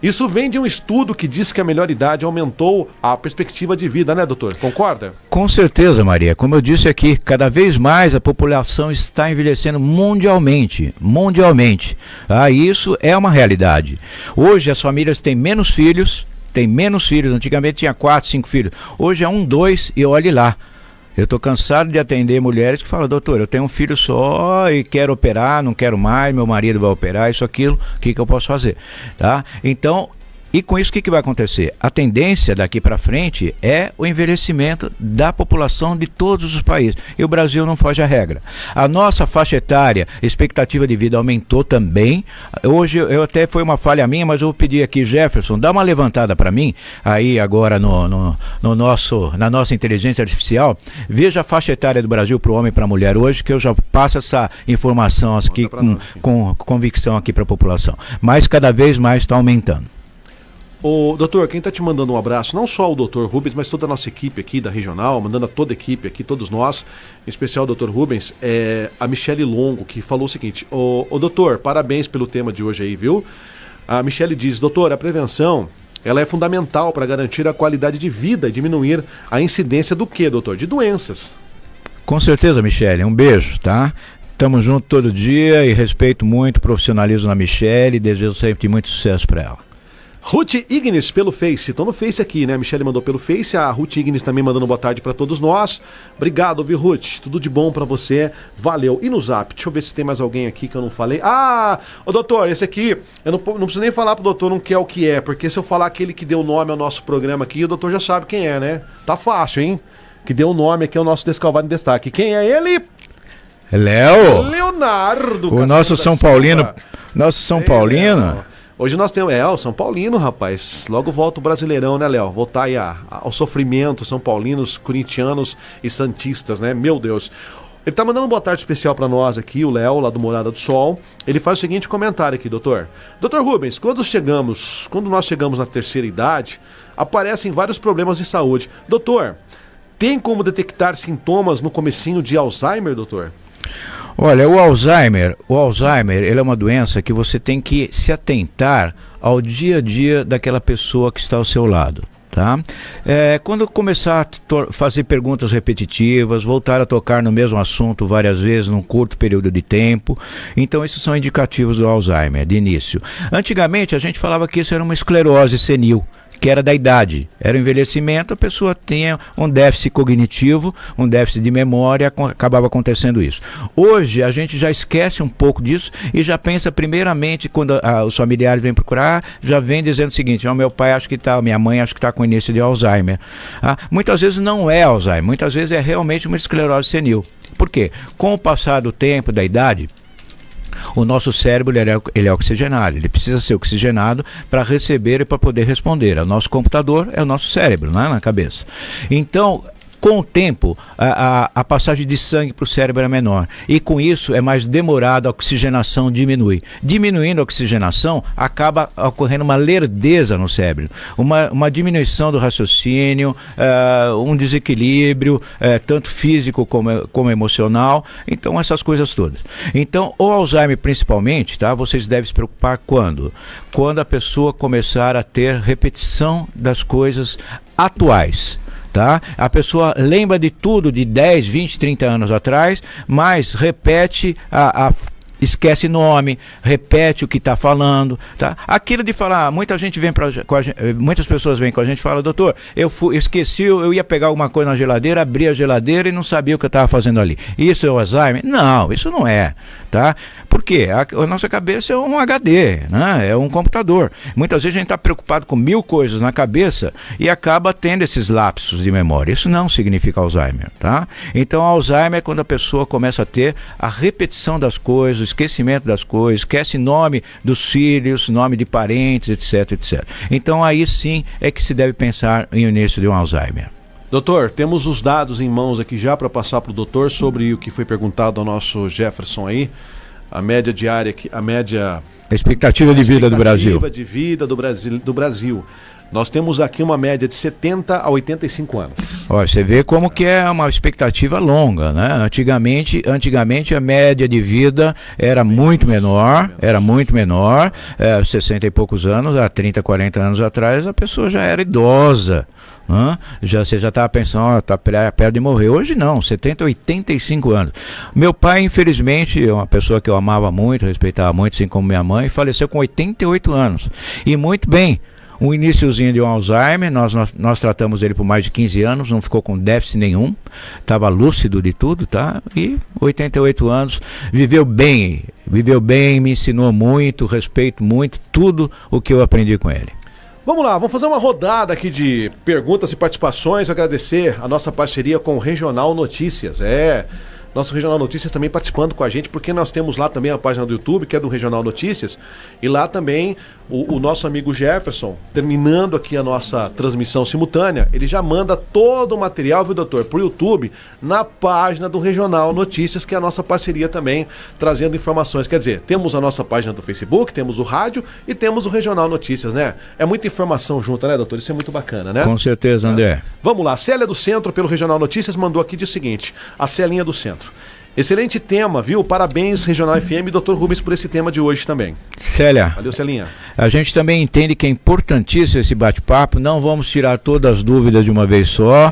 Isso vem de um estudo que diz que a melhor idade aumentou a perspectiva de vida, né, doutor? Concorda? Com certeza, Maria. Como eu disse aqui, cada vez mais a população está envelhecendo mundialmente. Isso é uma realidade. Hoje as famílias têm menos filhos. Antigamente tinha 4, 5 filhos. Hoje é 1, 2 e olhe lá. Eu estou cansado de atender mulheres que falam: doutor, eu tenho um filho só e quero operar, não quero mais, meu marido vai operar, isso, aquilo, o que eu posso fazer? Tá? Então, e com isso o que vai acontecer? A tendência daqui para frente é o envelhecimento da população de todos os países. E o Brasil não foge à regra. A nossa faixa etária, expectativa de vida aumentou também. Hoje, foi uma falha minha, mas eu vou pedir aqui, Jefferson, dá uma levantada para mim, aí agora na nossa inteligência artificial, veja a faixa etária do Brasil para o homem e para a mulher hoje, que eu já passo essa informação aqui com convicção aqui para a população. Mas cada vez mais está aumentando. Doutor, quem está te mandando um abraço, não só o doutor Rubens, mas toda a nossa equipe aqui da Regional, mandando a toda a equipe aqui, todos nós, em especial o doutor Rubens, a Michele Longo, que falou o seguinte: doutor, parabéns pelo tema de hoje aí, viu? A Michele diz: doutor, a prevenção, ela é fundamental para garantir a qualidade de vida e diminuir a incidência do quê, doutor? De doenças. Com certeza, Michele, um beijo, tá? Estamos juntos todo dia e respeito muito o profissionalismo da Michele e desejo sempre muito sucesso para ela. Ruth Ignis pelo Face, tô no Face aqui, né? A Michele mandou pelo Face, a Ruth Ignis também mandando boa tarde pra todos nós. Obrigado, viu, Ruth? Tudo de bom pra você, valeu. E no Zap, deixa eu ver se tem mais alguém aqui que eu não falei. Doutor, esse aqui, eu não preciso nem falar pro doutor não quer o que é, porque se eu falar aquele que deu o nome ao nosso programa aqui, o doutor já sabe quem é, né? Tá fácil, hein? Que deu o nome aqui ao nosso Descalvado em Destaque. Quem é ele? Léo! Leonardo! O nosso São Paulino. Paulino. Hoje nós temos, o São Paulino, rapaz. Logo volta o Brasileirão, né, Léo? Voltar aí ao sofrimento, São Paulinos, corintianos e santistas, né? Meu Deus. Ele tá mandando um boa tarde especial pra nós aqui, o Léo, lá do Morada do Sol. Ele faz o seguinte comentário aqui, doutor. Doutor Rubens, quando nós chegamos na terceira idade, aparecem vários problemas de saúde. Doutor, tem como detectar sintomas no comecinho de Alzheimer, doutor? Olha, o Alzheimer, ele é uma doença que você tem que se atentar ao dia a dia daquela pessoa que está ao seu lado, tá? Quando começar a fazer perguntas repetitivas, voltar a tocar no mesmo assunto várias vezes num curto período de tempo, então esses são indicativos do Alzheimer, de início. Antigamente a gente falava que isso era uma esclerose senil, que era da idade. Era o envelhecimento, a pessoa tinha um déficit cognitivo, um déficit de memória, acabava acontecendo isso. Hoje a gente já esquece um pouco disso e já pensa primeiramente, quando os familiares vêm procurar, já vem dizendo o seguinte: meu pai acho que está, minha mãe acho que está com início de Alzheimer. Muitas vezes não é Alzheimer, muitas vezes é realmente uma esclerose senil. Por quê? Com o passar do tempo, da idade, o nosso cérebro ele é oxigenado, ele precisa ser oxigenado para receber e para poder responder. O nosso computador é o nosso cérebro, né, na cabeça. Então, com o tempo, a passagem de sangue para o cérebro é menor. E com isso é mais demorado, a oxigenação diminui. Diminuindo a oxigenação, acaba ocorrendo uma lerdeza no cérebro. Uma diminuição do raciocínio, um desequilíbrio, tanto físico como emocional. Então, essas coisas todas. Então, o Alzheimer principalmente, tá, vocês devem se preocupar quando? Quando a pessoa começar a ter repetição das coisas atuais. Tá? A pessoa lembra de tudo de 10, 20, 30 anos atrás, mas repete esquece nome, repete o que está falando, tá? Aquilo de falar, muitas pessoas vêm com a gente e falam: doutor, eu esqueci, eu ia pegar alguma coisa na geladeira, abri a geladeira e não sabia o que eu estava fazendo ali. Isso é o Alzheimer? Não, isso não é, tá? Por quê? A nossa cabeça é um HD, né? É um computador. Muitas vezes a gente está preocupado com 1000 coisas na cabeça e acaba tendo esses lapsos de memória. Isso não significa Alzheimer, tá? Então, Alzheimer é quando a pessoa começa a ter a repetição das coisas, esquecimento das coisas, esquece nome dos filhos, nome de parentes, etc, etc. Então, aí sim é que se deve pensar em início de um Alzheimer. Doutor, temos os dados em mãos aqui já para passar para o doutor sobre o que foi perguntado ao nosso Jefferson aí. A média diária, A expectativa de vida do Brasil. A expectativa de vida do Brasil. Nós temos aqui uma média de 70 a 85 anos. Olha, você vê como que é uma expectativa longa, né? Antigamente a média de vida era muito menor, 60 e poucos anos, há 30, 40 anos atrás, a pessoa já era idosa. Você já estava pensando, está perto de morrer. Hoje não, 70, 85 anos. Meu pai, infelizmente, é uma pessoa que eu amava muito, respeitava muito, assim como minha mãe, faleceu com 88 anos. E muito bem, um iniciozinho de um Alzheimer, nós tratamos ele por mais de 15 anos, não ficou com déficit nenhum, estava lúcido de tudo, tá? E 88 anos, viveu bem, me ensinou muito, respeito muito, tudo o que eu aprendi com ele. Vamos lá, vamos fazer uma rodada aqui de perguntas e participações, agradecer a nossa parceria com o Regional Notícias. Nosso Regional Notícias também participando com a gente, porque nós temos lá também a página do YouTube, que é do Regional Notícias, e lá também o nosso amigo Jefferson, terminando aqui a nossa transmissão simultânea, ele já manda todo o material, viu, doutor, pro YouTube, na página do Regional Notícias, que é a nossa parceria também, trazendo informações. Quer dizer, temos a nossa página do Facebook, temos o rádio e temos o Regional Notícias, né? É muita informação junta, né, doutor? Isso é muito bacana, né? Com certeza, André. Vamos lá, Célia do Centro, pelo Regional Notícias, mandou aqui de o seguinte: a Celinha do Centro. Excelente tema, viu? Parabéns, Regional FM e Dr. Rubens, por esse tema de hoje também. Célia. Valeu, Celinha. A gente também entende que é importantíssimo esse bate-papo, não vamos tirar todas as dúvidas de uma vez só,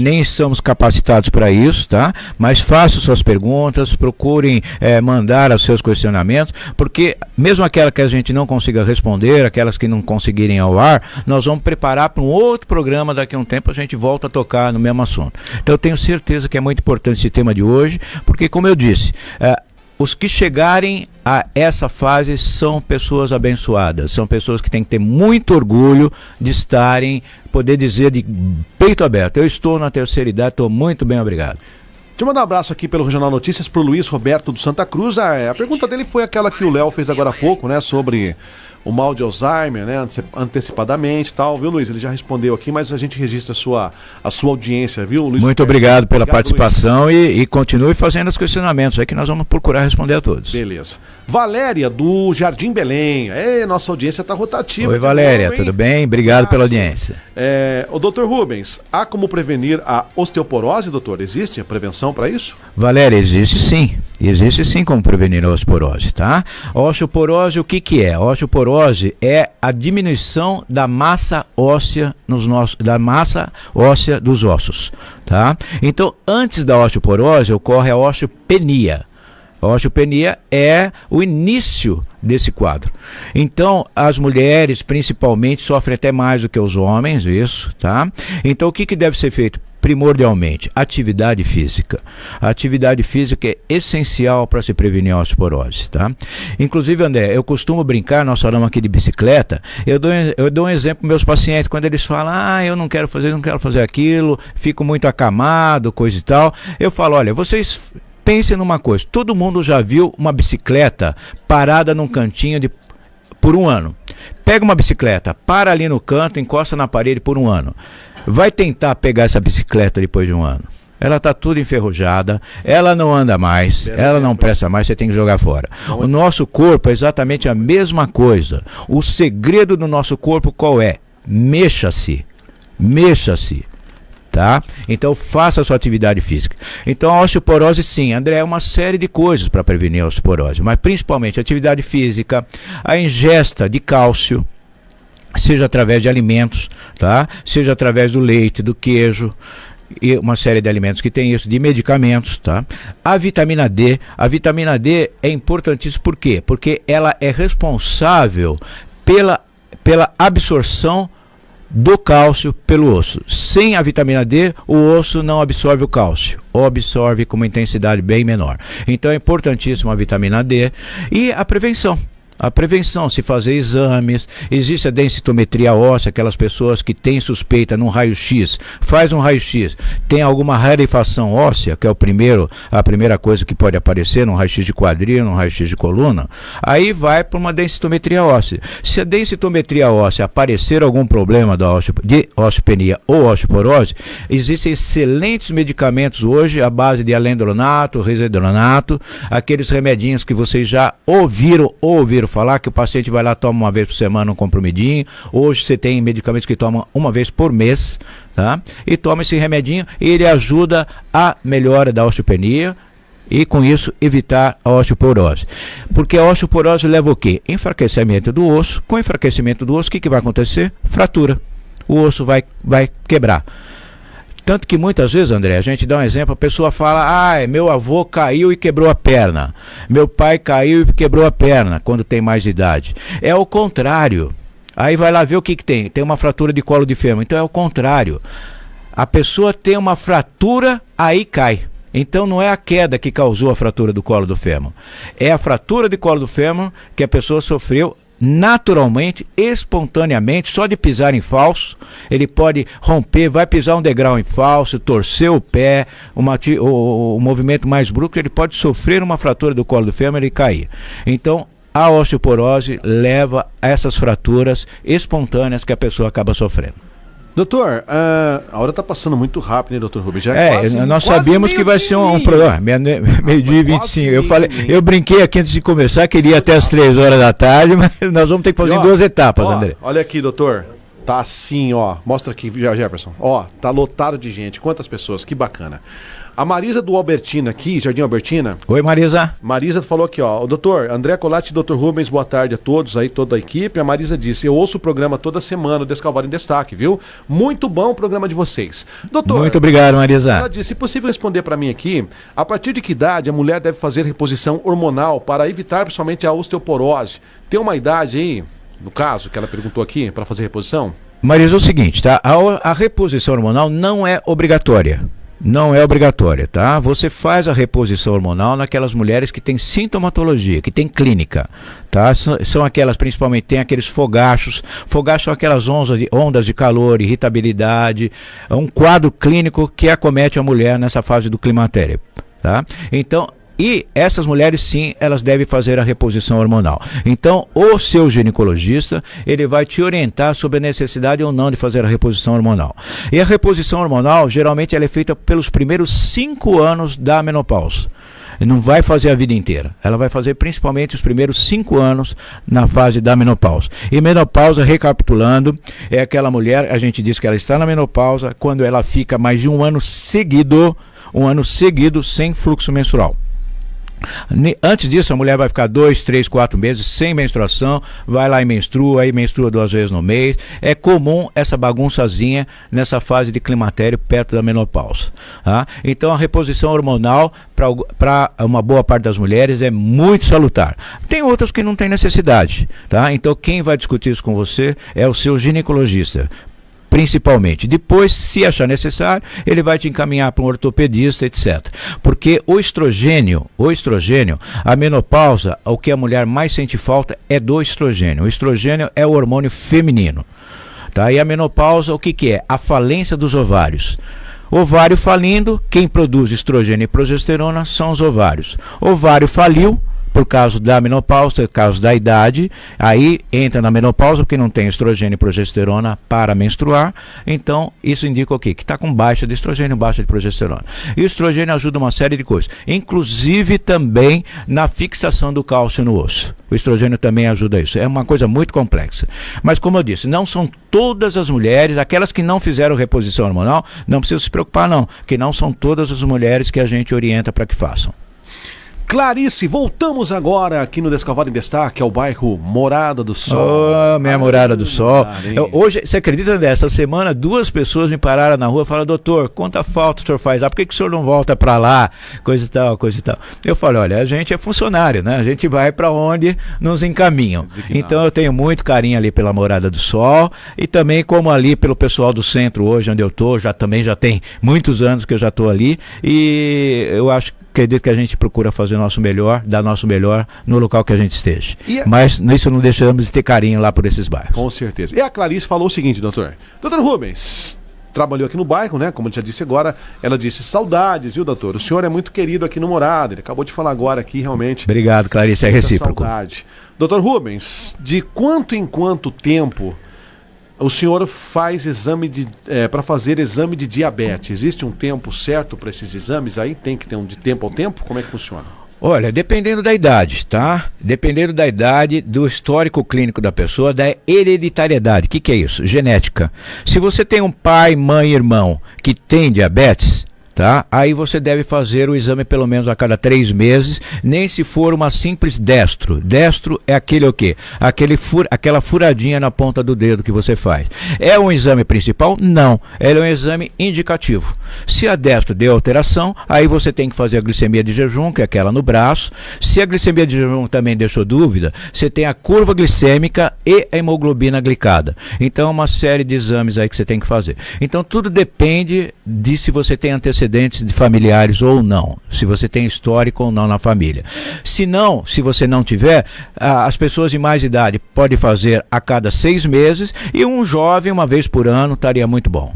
nem estamos capacitados para isso, tá? Mas façam suas perguntas, procurem mandar os seus questionamentos, porque mesmo aquela que a gente não consiga responder, aquelas que não conseguirem ao ar, nós vamos preparar para um outro programa, daqui a um tempo a gente volta a tocar no mesmo assunto. Então eu tenho certeza que é muito importante esse tema de hoje, porque como eu disse, os que chegarem a essa fase são pessoas abençoadas, são pessoas que têm que ter muito orgulho de poder dizer de peito aberto: eu estou na terceira idade, estou muito bem, obrigado. Deixa eu mandar um abraço aqui pelo Regional Notícias pro Luiz Roberto do Santa Cruz. A pergunta dele foi aquela que o Léo fez agora há pouco, né, sobre o mal de Alzheimer, né, antecipadamente e tal, viu, Luiz? Ele já respondeu aqui, mas a gente registra a sua audiência, viu, Luiz? Muito obrigado pela participação e continue fazendo os questionamentos aí que nós vamos procurar responder a todos. Beleza. Valéria, do Jardim Belém. Nossa audiência está rotativa. Oi, Valéria, tudo bem? Obrigado pela audiência. O doutor Rubens, há como prevenir a osteoporose, doutor? Existe a prevenção para isso? Valéria, existe sim como prevenir a osteoporose, tá? A osteoporose, o que é? A osteoporose é a diminuição da massa óssea dos ossos, tá? Então, antes da osteoporose ocorre a osteopenia. A osteopenia é o início desse quadro. Então, as mulheres, principalmente, sofrem até mais do que os homens, isso, tá? Então, o que deve ser feito? Primordialmente, atividade física. A atividade física é essencial para se prevenir a osteoporose, tá? Inclusive, André, eu costumo brincar, nós falamos aqui de bicicleta, eu dou um exemplo para meus pacientes, quando eles falam, eu não quero fazer aquilo, fico muito acamado, coisa e tal, eu falo, olha, vocês pensem numa coisa, todo mundo já viu uma bicicleta parada num cantinho por um ano. Pega uma bicicleta, para ali no canto, encosta na parede por um ano. Vai tentar pegar essa bicicleta depois de um ano. Ela está tudo enferrujada, ela não anda mais, ela não presta mais, você tem que jogar fora. O nosso corpo é exatamente a mesma coisa. O segredo do nosso corpo qual é? Mexa-se. Mexa-se. Tá? Então faça a sua atividade física. Então a osteoporose sim, André, é uma série de coisas para prevenir a osteoporose, mas principalmente a atividade física, a ingesta de cálcio, seja através de alimentos, tá? Seja através do leite, do queijo, e uma série de alimentos que tem isso, de medicamentos, tá? A vitamina D é importantíssima, por quê? Porque ela é responsável pela absorção do cálcio pelo osso. Sem a vitamina D, o osso não absorve o cálcio, ou absorve com uma intensidade bem menor. Então é importantíssima a vitamina D e a prevenção. A prevenção, se fazer exames, existe a densitometria óssea, aquelas pessoas que têm suspeita num raio-x, faz um raio-x, tem alguma rarefação óssea, que é a primeira coisa que pode aparecer num raio-x de quadril, num raio-x de coluna, aí vai para uma densitometria óssea. Se a densitometria óssea aparecer algum problema de osteopenia ou osteoporose, existem excelentes medicamentos hoje à base de alendronato, risedronato, aqueles remedinhos que vocês já ouviram falar, que o paciente vai lá, toma uma vez por semana um comprimidinho. Hoje você tem medicamentos que tomam uma vez por mês, tá? E toma esse remedinho e ele ajuda a melhora da osteopenia e com isso evitar a osteoporose. Porque a osteoporose leva o quê? Enfraquecimento do osso. Com enfraquecimento do osso, o que vai acontecer? Fratura. O osso vai quebrar. Tanto que muitas vezes, André, a gente dá um exemplo, a pessoa fala, meu avô caiu e quebrou a perna, meu pai caiu e quebrou a perna, quando tem mais idade. É o contrário. Aí vai lá ver o que tem. Tem uma fratura de colo de fêmur. Então é o contrário. A pessoa tem uma fratura, aí cai. Então não é a queda que causou a fratura do colo do fêmur. É a fratura de colo do fêmur que a pessoa sofreu naturalmente, espontaneamente, só de pisar em falso, ele pode romper, vai pisar um degrau em falso, torcer o pé, o movimento mais brusco, ele pode sofrer uma fratura do colo do fêmur e cair. Então, a osteoporose leva a essas fraturas espontâneas que a pessoa acaba sofrendo. Doutor, a hora está passando muito rápido, né, doutor Rubens? Nós sabíamos que vai ser um programa, meio-dia e 25. Eu brinquei aqui antes de começar, queria até as 3 horas da tarde, mas nós vamos ter que fazer em 2 etapas, André. Olha aqui, doutor. Tá assim, mostra aqui, Jefferson. Tá lotado de gente. Quantas pessoas, que bacana. A Marisa do Albertina aqui, Jardim Albertina. Oi, Marisa. Marisa falou aqui, o doutor André Colatti e doutor Rubens, boa tarde a todos aí, toda a equipe. A Marisa disse, eu ouço o programa toda semana, o Descalvado em Destaque, viu? Muito bom o programa de vocês. Doutor. Muito obrigado, Marisa. Ela disse, se possível responder para mim aqui, a partir de que idade a mulher deve fazer reposição hormonal para evitar principalmente a osteoporose? Tem uma idade aí, no caso, que ela perguntou aqui, para fazer reposição? Marisa, é o seguinte, tá? A reposição hormonal não é obrigatória. Não é obrigatória, tá? Você faz a reposição hormonal naquelas mulheres que têm sintomatologia, que têm clínica, tá? São aquelas, principalmente, tem aqueles fogachos. Fogachos são aquelas ondas de calor, irritabilidade, um quadro clínico que acomete a mulher nessa fase do climatério, tá? Então, e essas mulheres sim, elas devem fazer a reposição hormonal. Então, o seu ginecologista, ele vai te orientar sobre a necessidade ou não de fazer a reposição hormonal. E a reposição hormonal, geralmente, ela é feita pelos primeiros 5 anos da menopausa. Não vai fazer a vida inteira. Ela vai fazer principalmente os primeiros 5 anos na fase da menopausa. E menopausa, recapitulando, é aquela mulher, a gente diz que ela está na menopausa quando ela fica mais de um ano seguido sem fluxo menstrual. Antes disso, a mulher vai ficar 2, 3, 4 meses sem menstruação, vai lá e menstrua, aí menstrua 2 vezes no mês. É comum essa bagunçazinha nessa fase de climatério perto da menopausa. Tá? Então a reposição hormonal para uma boa parte das mulheres é muito salutar. Tem outras que não tem necessidade. Tá? Então quem vai discutir isso com você é o seu ginecologista. Principalmente. Depois, se achar necessário, ele vai te encaminhar para um ortopedista, etc. Porque o estrogênio, a menopausa, o que a mulher mais sente falta é do estrogênio. O estrogênio é o hormônio feminino. Tá? E a menopausa, o que é? A falência dos ovários. Ovário falindo, quem produz estrogênio e progesterona são os ovários. Ovário faliu, por causa da menopausa, por causa da idade, aí entra na menopausa porque não tem estrogênio e progesterona para menstruar, então isso indica o quê? Que está com baixa de estrogênio, baixa de progesterona. E o estrogênio ajuda uma série de coisas, inclusive também na fixação do cálcio no osso. O estrogênio também ajuda isso, é uma coisa muito complexa. Mas como eu disse, não são todas as mulheres, aquelas que não fizeram reposição hormonal, não precisa se preocupar não, que não são todas as mulheres que a gente orienta para que façam. Clarice, voltamos agora aqui no Descalvado em Destaque, ao bairro Morada do Sol. Oh, minha Morada do Sol. Hoje, você acredita, André, essa semana 2 pessoas me pararam na rua e falaram: doutor, quanta falta o senhor faz lá, por que o senhor não volta para lá, coisa e tal, coisa e tal. Eu falei: olha, a gente é funcionário, né? A gente vai para onde nos encaminham. Então eu tenho muito carinho ali pela Morada do Sol e também como ali pelo pessoal do centro hoje, onde eu tô, já tem muitos anos que eu já estou ali e eu acredito que a gente procura fazer o nosso melhor, dar nosso melhor no local que a gente esteja. Mas nisso não deixamos de ter carinho lá por esses bairros. Com certeza. E a Clarice falou o seguinte, doutor. Doutor Rubens, trabalhou aqui no bairro, né? Como eu já disse agora, ela disse: saudades, viu, doutor? O senhor é muito querido aqui no Morada. Ele acabou de falar agora aqui, realmente. Obrigado, Clarice, é recíproco. Saudade. Doutor Rubens, de quanto em quanto tempo o senhor faz para fazer exame de diabetes? Existe um tempo certo para esses exames aí? Tem que ter de tempo ao tempo? Como é que funciona? Olha, dependendo da idade, tá? Dependendo da idade, do histórico clínico da pessoa, da hereditariedade. O que é isso? Genética. Se você tem um pai, mãe, irmão que tem diabetes, tá? Aí você deve fazer o exame pelo menos a cada 3 meses, nem se for uma simples destro. Destro é aquele o quê? Aquela furadinha na ponta do dedo que você faz. É um exame principal? Não. Ele é um exame indicativo. Se a destro deu alteração, aí você tem que fazer a glicemia de jejum, que é aquela no braço. Se a glicemia de jejum também deixou dúvida, você tem a curva glicêmica e a hemoglobina glicada. Então é uma série de exames aí que você tem que fazer. Então tudo depende de se você tem antecedentes de familiares ou não, se você tem histórico ou não na família. Se não, se você não tiver, as pessoas de mais idade podem fazer a cada 6 meses e um jovem uma vez por ano estaria muito bom.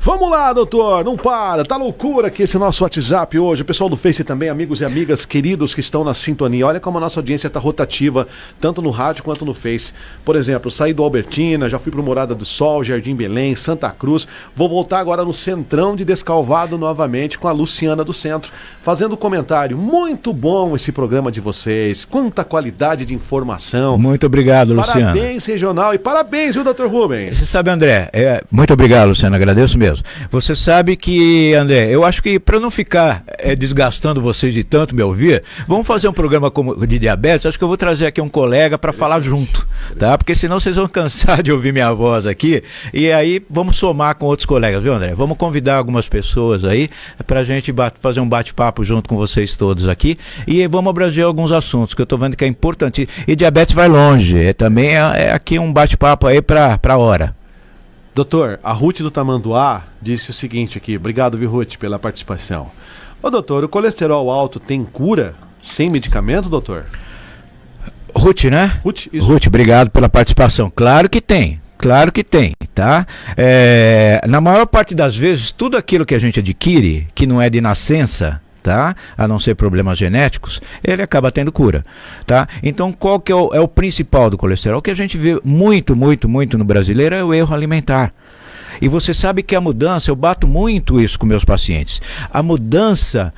Vamos lá, doutor, não para, tá loucura aqui esse nosso WhatsApp hoje, o pessoal do Face também, amigos e amigas queridos que estão na sintonia, olha como a nossa audiência tá rotativa, tanto no rádio quanto no Face. Por exemplo, saí do Albertina, já fui pro Morada do Sol, Jardim Belém, Santa Cruz, vou voltar agora no Centrão de Descalvado novamente com a Luciana do Centro, fazendo comentário. Muito bom esse programa de vocês, quanta qualidade de informação. Muito obrigado, Luciana. Parabéns, regional, e parabéns, viu, doutor Rubens? Você sabe, André, muito obrigado, Luciana, agradeço mesmo. Você sabe que, André, eu acho que para não ficar desgastando vocês de tanto me ouvir, vamos fazer um programa de diabetes. Acho que eu vou trazer aqui um colega para falar junto, tá? Porque senão vocês vão cansar de ouvir minha voz aqui e aí vamos somar com outros colegas, viu, André? Vamos convidar algumas pessoas aí para a gente fazer um bate-papo junto com vocês todos aqui e vamos abranger alguns assuntos que eu estou vendo que é importante. E diabetes vai longe, também é aqui um bate-papo aí para a hora. Doutor, a Ruth do Tamanduá disse o seguinte aqui, obrigado, viu, Ruth, pela participação. Ô, doutor, o colesterol alto tem cura sem medicamento, doutor? Ruth, né? Ruth, isso. Ruth, obrigado pela participação. Claro que tem, tá? Na maior parte das vezes, tudo aquilo que a gente adquire, que não é de nascença, tá? A não ser problemas genéticos, ele acaba tendo cura, tá? Então, qual que é o principal do colesterol? O que a gente vê muito no brasileiro é o erro alimentar. E você sabe que a mudança, eu bato muito isso com meus pacientes, a mudança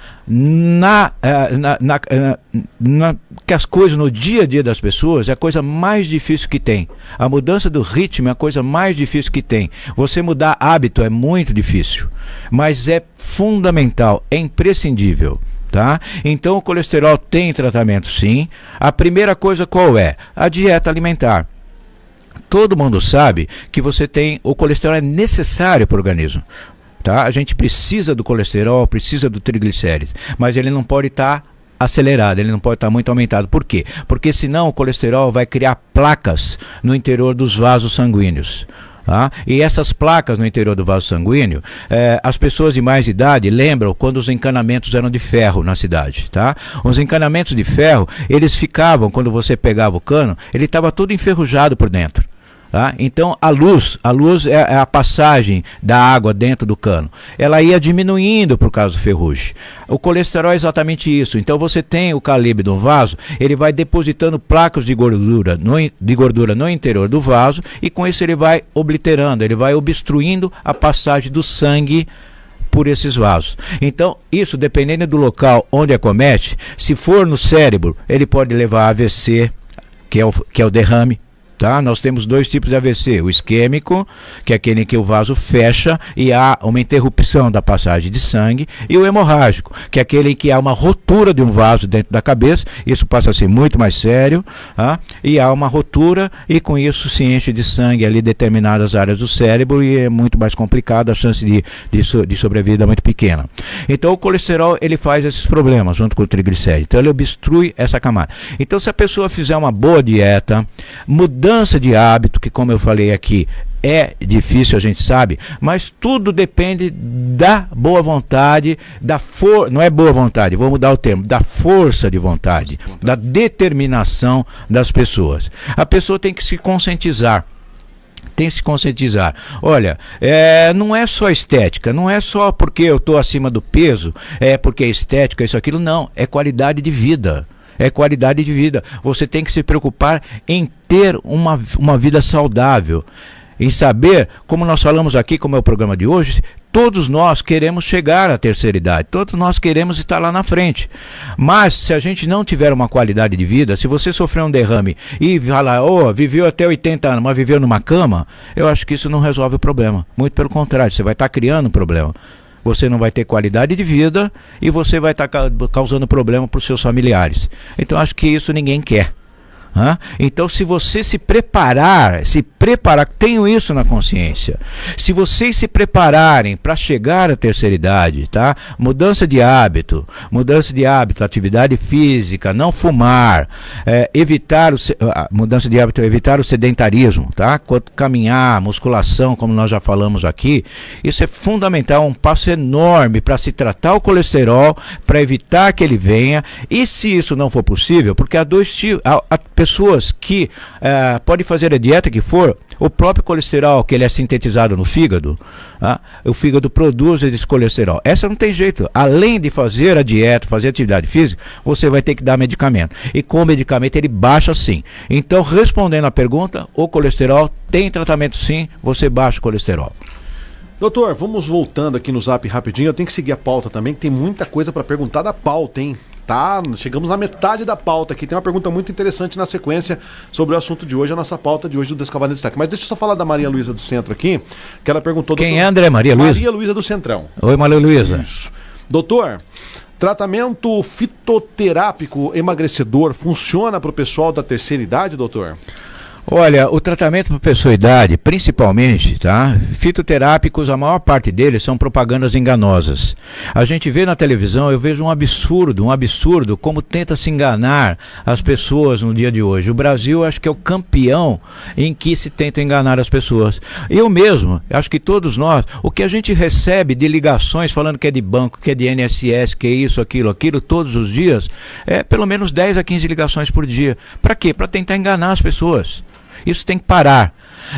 que as coisas no dia a dia das pessoas é a coisa mais difícil que tem. A mudança do ritmo é a coisa mais difícil que tem. Você mudar hábito é muito difícil, mas é fundamental, é imprescindível. Tá? Então o colesterol tem tratamento sim. A primeira coisa qual é? A dieta alimentar. Todo mundo sabe que o colesterol é necessário para o organismo. Tá? A gente precisa do colesterol, precisa do triglicérides, mas ele não pode estar acelerado, ele não pode estar muito aumentado. Por quê? Porque senão o colesterol vai criar placas no interior dos vasos sanguíneos. Tá? E essas placas no interior do vaso sanguíneo, as pessoas de mais idade lembram quando os encanamentos eram de ferro na cidade. Tá? Os encanamentos de ferro, eles ficavam, quando você pegava o cano, ele estava todo enferrujado por dentro. Tá? Então a luz é a passagem da água dentro do cano. Ela ia diminuindo por causa do ferrugem. O colesterol é exatamente isso. Então você tem o calibre do vaso, ele vai depositando placas de gordura no interior do vaso, e com isso ele vai obliterando, ele vai obstruindo a passagem do sangue por esses vasos. Então, isso dependendo do local onde acomete, se for no cérebro, ele pode levar a AVC, que é o derrame. Tá? Nós temos dois tipos de AVC, o isquêmico, que é aquele em que o vaso fecha e há uma interrupção da passagem de sangue, e o hemorrágico, que é aquele em que há uma rotura de um vaso dentro da cabeça, isso passa a ser muito mais sério, tá? E há uma rotura e com isso se enche de sangue ali determinadas áreas do cérebro e é muito mais complicado, a chance de sobrevida é muito pequena. Então o colesterol ele faz esses problemas junto com o triglicéride, então ele obstrui essa camada. Então se a pessoa fizer uma boa dieta, mudança de hábito, que como eu falei aqui, é difícil, a gente sabe, mas tudo depende da boa vontade, não é boa vontade, vou mudar o termo, da força de vontade, da determinação das pessoas. A pessoa tem que se conscientizar. Olha, não é só estética, não é só porque eu estou acima do peso, é porque é estética, isso, aquilo, não, é qualidade de vida. É qualidade de vida. Você tem que se preocupar em ter uma vida saudável, em saber, como nós falamos aqui, como é o programa de hoje, todos nós queremos chegar à terceira idade, todos nós queremos estar lá na frente. Mas se a gente não tiver uma qualidade de vida, se você sofrer um derrame e falar, viveu até 80 anos, mas viveu numa cama, eu acho que isso não resolve o problema. Muito pelo contrário, você vai estar criando um problema. Você não vai ter qualidade de vida e você vai estar causando problema para os seus familiares. Então acho que isso ninguém quer. Então se você se preparar, tenho isso na consciência, se vocês se prepararem para chegar à terceira idade, tá? Mudança de hábito, atividade física, não fumar, mudança de hábito, evitar o sedentarismo, tá? Caminhar, musculação, como nós já falamos aqui, isso é fundamental, um passo enorme para se tratar o colesterol, para evitar que ele venha. E se isso não for possível, porque há dois tipos, pessoas que podem fazer a dieta que for, o próprio colesterol que ele é sintetizado no fígado, o fígado produz esse colesterol. Essa não tem jeito. Além de fazer a dieta, fazer atividade física, você vai ter que dar medicamento. E com o medicamento ele baixa sim. Então, respondendo à pergunta, o colesterol tem tratamento sim, você baixa o colesterol. Doutor, vamos voltando aqui no Zap rapidinho. Eu tenho que seguir a pauta também, que tem muita coisa para perguntar da pauta, hein? Tá, chegamos na metade da pauta aqui. Tem uma pergunta muito interessante na sequência sobre o assunto de hoje, a nossa pauta de hoje do Descalvado em Destaque. Mas deixa eu só falar da Maria Luísa do Centro aqui, que ela perguntou... Quem é, André? Maria Luísa? Maria Luísa do Centrão. Oi, Maria Luísa. Isso. Doutor, tratamento fitoterápico emagrecedor funciona para o pessoal da terceira idade, doutor? Olha, o tratamento para pessoa idade, principalmente, tá? Fitoterápicos, a maior parte deles são propagandas enganosas. A gente vê na televisão, eu vejo um absurdo como tenta se enganar as pessoas no dia de hoje. O Brasil, acho que é o campeão em que se tenta enganar as pessoas. Eu mesmo, acho que todos nós, o que a gente recebe de ligações falando que é de banco, que é de INSS, que é isso, aquilo, todos os dias, é pelo menos 10 a 15 ligações por dia. Para quê? Para tentar enganar as pessoas. Isso tem que parar.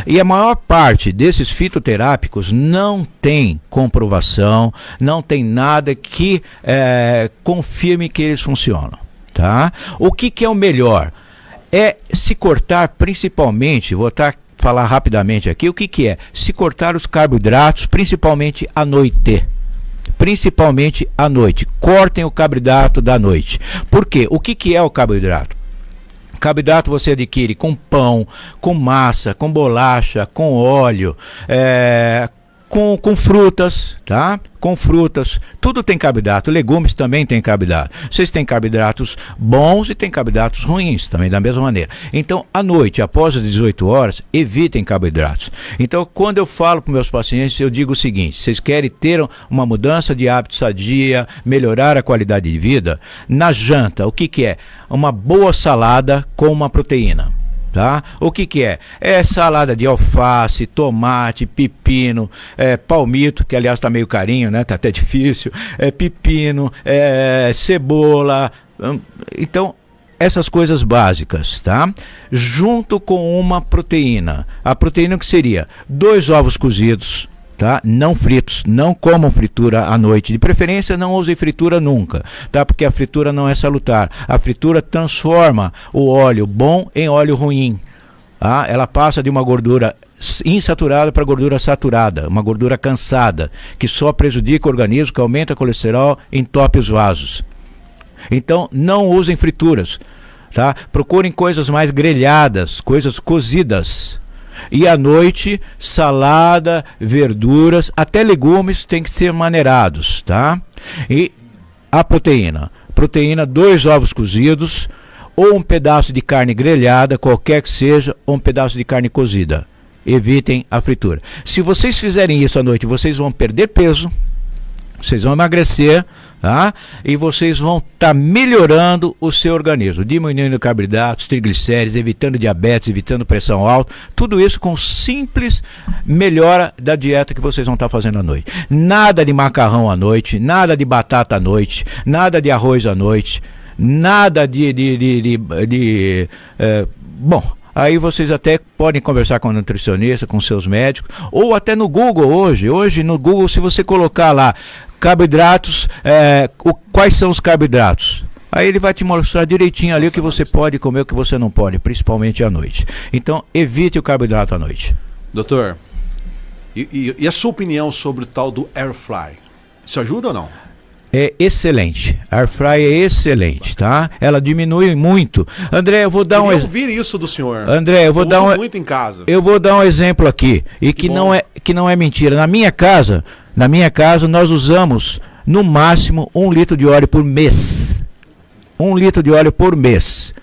E a maior parte desses fitoterápicos não tem comprovação, não tem nada que confirme que eles funcionam. Tá? O que é o melhor? É se cortar principalmente, falar rapidamente aqui, o que é? Se cortar os carboidratos, principalmente à noite. Cortem o carboidrato da noite. Por quê? O que é o carboidrato? Carboidrato você adquire com pão, com massa, com bolacha, com óleo, com frutas, tá? Com frutas, tudo tem carboidrato, legumes também tem carboidrato. Vocês têm carboidratos bons e tem carboidratos ruins também, da mesma maneira. Então, à noite, após as 18 horas, evitem carboidratos. Então, quando eu falo para meus pacientes, eu digo o seguinte: vocês querem ter uma mudança de hábito sadia, melhorar a qualidade de vida? Na janta, o que é? Uma boa salada com uma proteína. Tá? O que é? É salada de alface, tomate, pepino, palmito, que aliás está meio carinho, né? Tá até difícil, pepino, cebola, então essas coisas básicas, tá? Junto com uma proteína. A proteína que seria 2 ovos cozidos, tá? Não fritos, não comam fritura à noite, de preferência não usem fritura nunca, tá? Porque a fritura não é salutar, a fritura transforma o óleo bom em óleo ruim, tá? Ela passa de uma gordura insaturada para gordura saturada, uma gordura cansada, que só prejudica o organismo, que aumenta o colesterol, entope os vasos. Então não usem frituras, tá? Procurem coisas mais grelhadas, coisas cozidas. E à noite, salada, verduras, até legumes tem que ser maneirados, tá? E a proteína. Proteína, 2 ovos cozidos, ou um pedaço de carne grelhada, qualquer que seja, ou um pedaço de carne cozida. Evitem a fritura. Se vocês fizerem isso à noite, vocês vão perder peso, vocês vão emagrecer, tá? E vocês vão estar melhorando o seu organismo, diminuindo carboidratos, triglicéridos, evitando diabetes, evitando pressão alta, tudo isso com simples melhora da dieta que vocês vão estar fazendo à noite. Nada de macarrão à noite, nada de batata à noite, nada de arroz à noite, nada bom, aí vocês até podem conversar com o nutricionista, com seus médicos, ou até no Google hoje no Google, se você colocar lá carboidratos, quais são os carboidratos? Aí ele vai te mostrar direitinho ali o que você pode comer, o que você não pode, principalmente à noite. Então, evite o carboidrato à noite. Doutor, e a sua opinião sobre o tal do Air Fry? Isso ajuda ou não? É excelente, a Air Fry é excelente, tá? Ela diminui muito. André, eu vou dar Eu ouvir isso do senhor. André, eu vou dar muito em casa. Eu vou dar um exemplo aqui e que não é mentira. Na minha casa nós usamos no máximo 1 litro de óleo por mês. 1 litro de óleo por mês.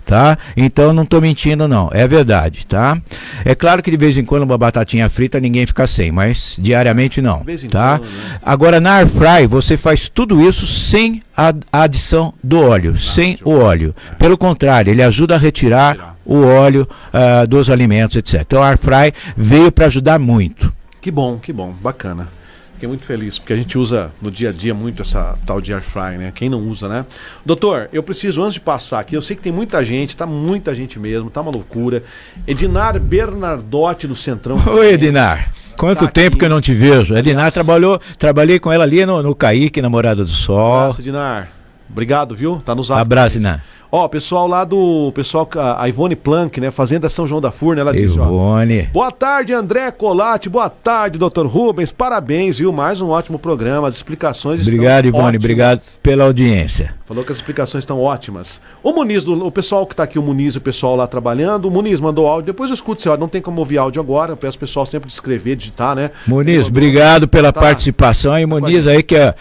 Tá? Então não estou mentindo não, é verdade, tá? É claro que de vez em quando uma batatinha frita ninguém fica sem, mas diariamente não, tá? Quando, né? Agora na Air Fry você faz tudo isso sem a adição do óleo, sem o óleo. Pelo contrário, ele ajuda a retirar o óleo dos alimentos, etc. Então a Air Fry veio para ajudar muito. Que bom, bacana. Fiquei muito feliz, porque a gente usa no dia a dia muito essa tal de Air Fry, né? Quem não usa, né? Doutor, eu preciso, antes de passar aqui, eu sei que tem muita gente, tá muita gente mesmo, tá uma loucura. Edinar Bernardotti do Centrão. Oi, Edinar. Quanto tempo que eu não te vejo. Edinar trabalhei com ela ali no Kaique, Namorada do Sol. Abraço, Edinar. Obrigado, viu? Tá nos Abraço, Edinar. Ó, pessoal lá a Ivone Planck, né? Fazenda São João da Furna, ela diz, Ivone. Boa tarde, André Colatti, boa tarde, Dr. Rubens, parabéns, viu? Mais um ótimo programa, as explicações Obrigado, estão Ivone, ótimas. obrigado pela audiência. Falou que as explicações estão ótimas. O Muniz, o pessoal que tá aqui, o Muniz e o pessoal lá trabalhando, o Muniz mandou áudio, depois eu escuto seu áudio, não tem como ouvir áudio agora, eu peço o pessoal sempre de escrever, digitar, né? Muniz, obrigado pela participação, e Muniz aí que é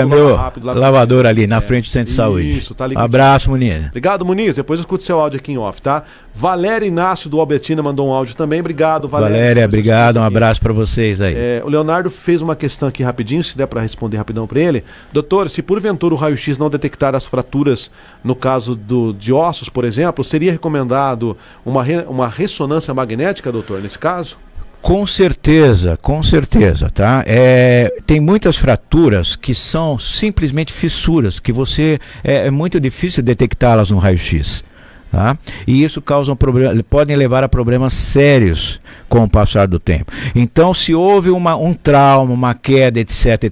meu lavador ali na frente do Centro de Saúde. Isso, tá ligado. Abraço, Muniz. Obrigado, Muniz, depois eu escuto seu áudio aqui em off, tá? Valéria Inácio do Albertina mandou um áudio também, obrigado, Valéria. Valéria, obrigado, um abraço para vocês aí. O Leonardo fez uma questão aqui rapidinho, se der para responder rapidão para ele. Doutor, se porventura o raio-x não detectar as fraturas, no caso de ossos, por exemplo, seria recomendado uma ressonância magnética, doutor, nesse caso? Com certeza, tá? Tem muitas fraturas que são simplesmente fissuras, que é muito difícil detectá-las no raio-x. Tá? E isso causa podem levar a problemas sérios com o passar do tempo. Então, se houve um trauma, uma queda, etc,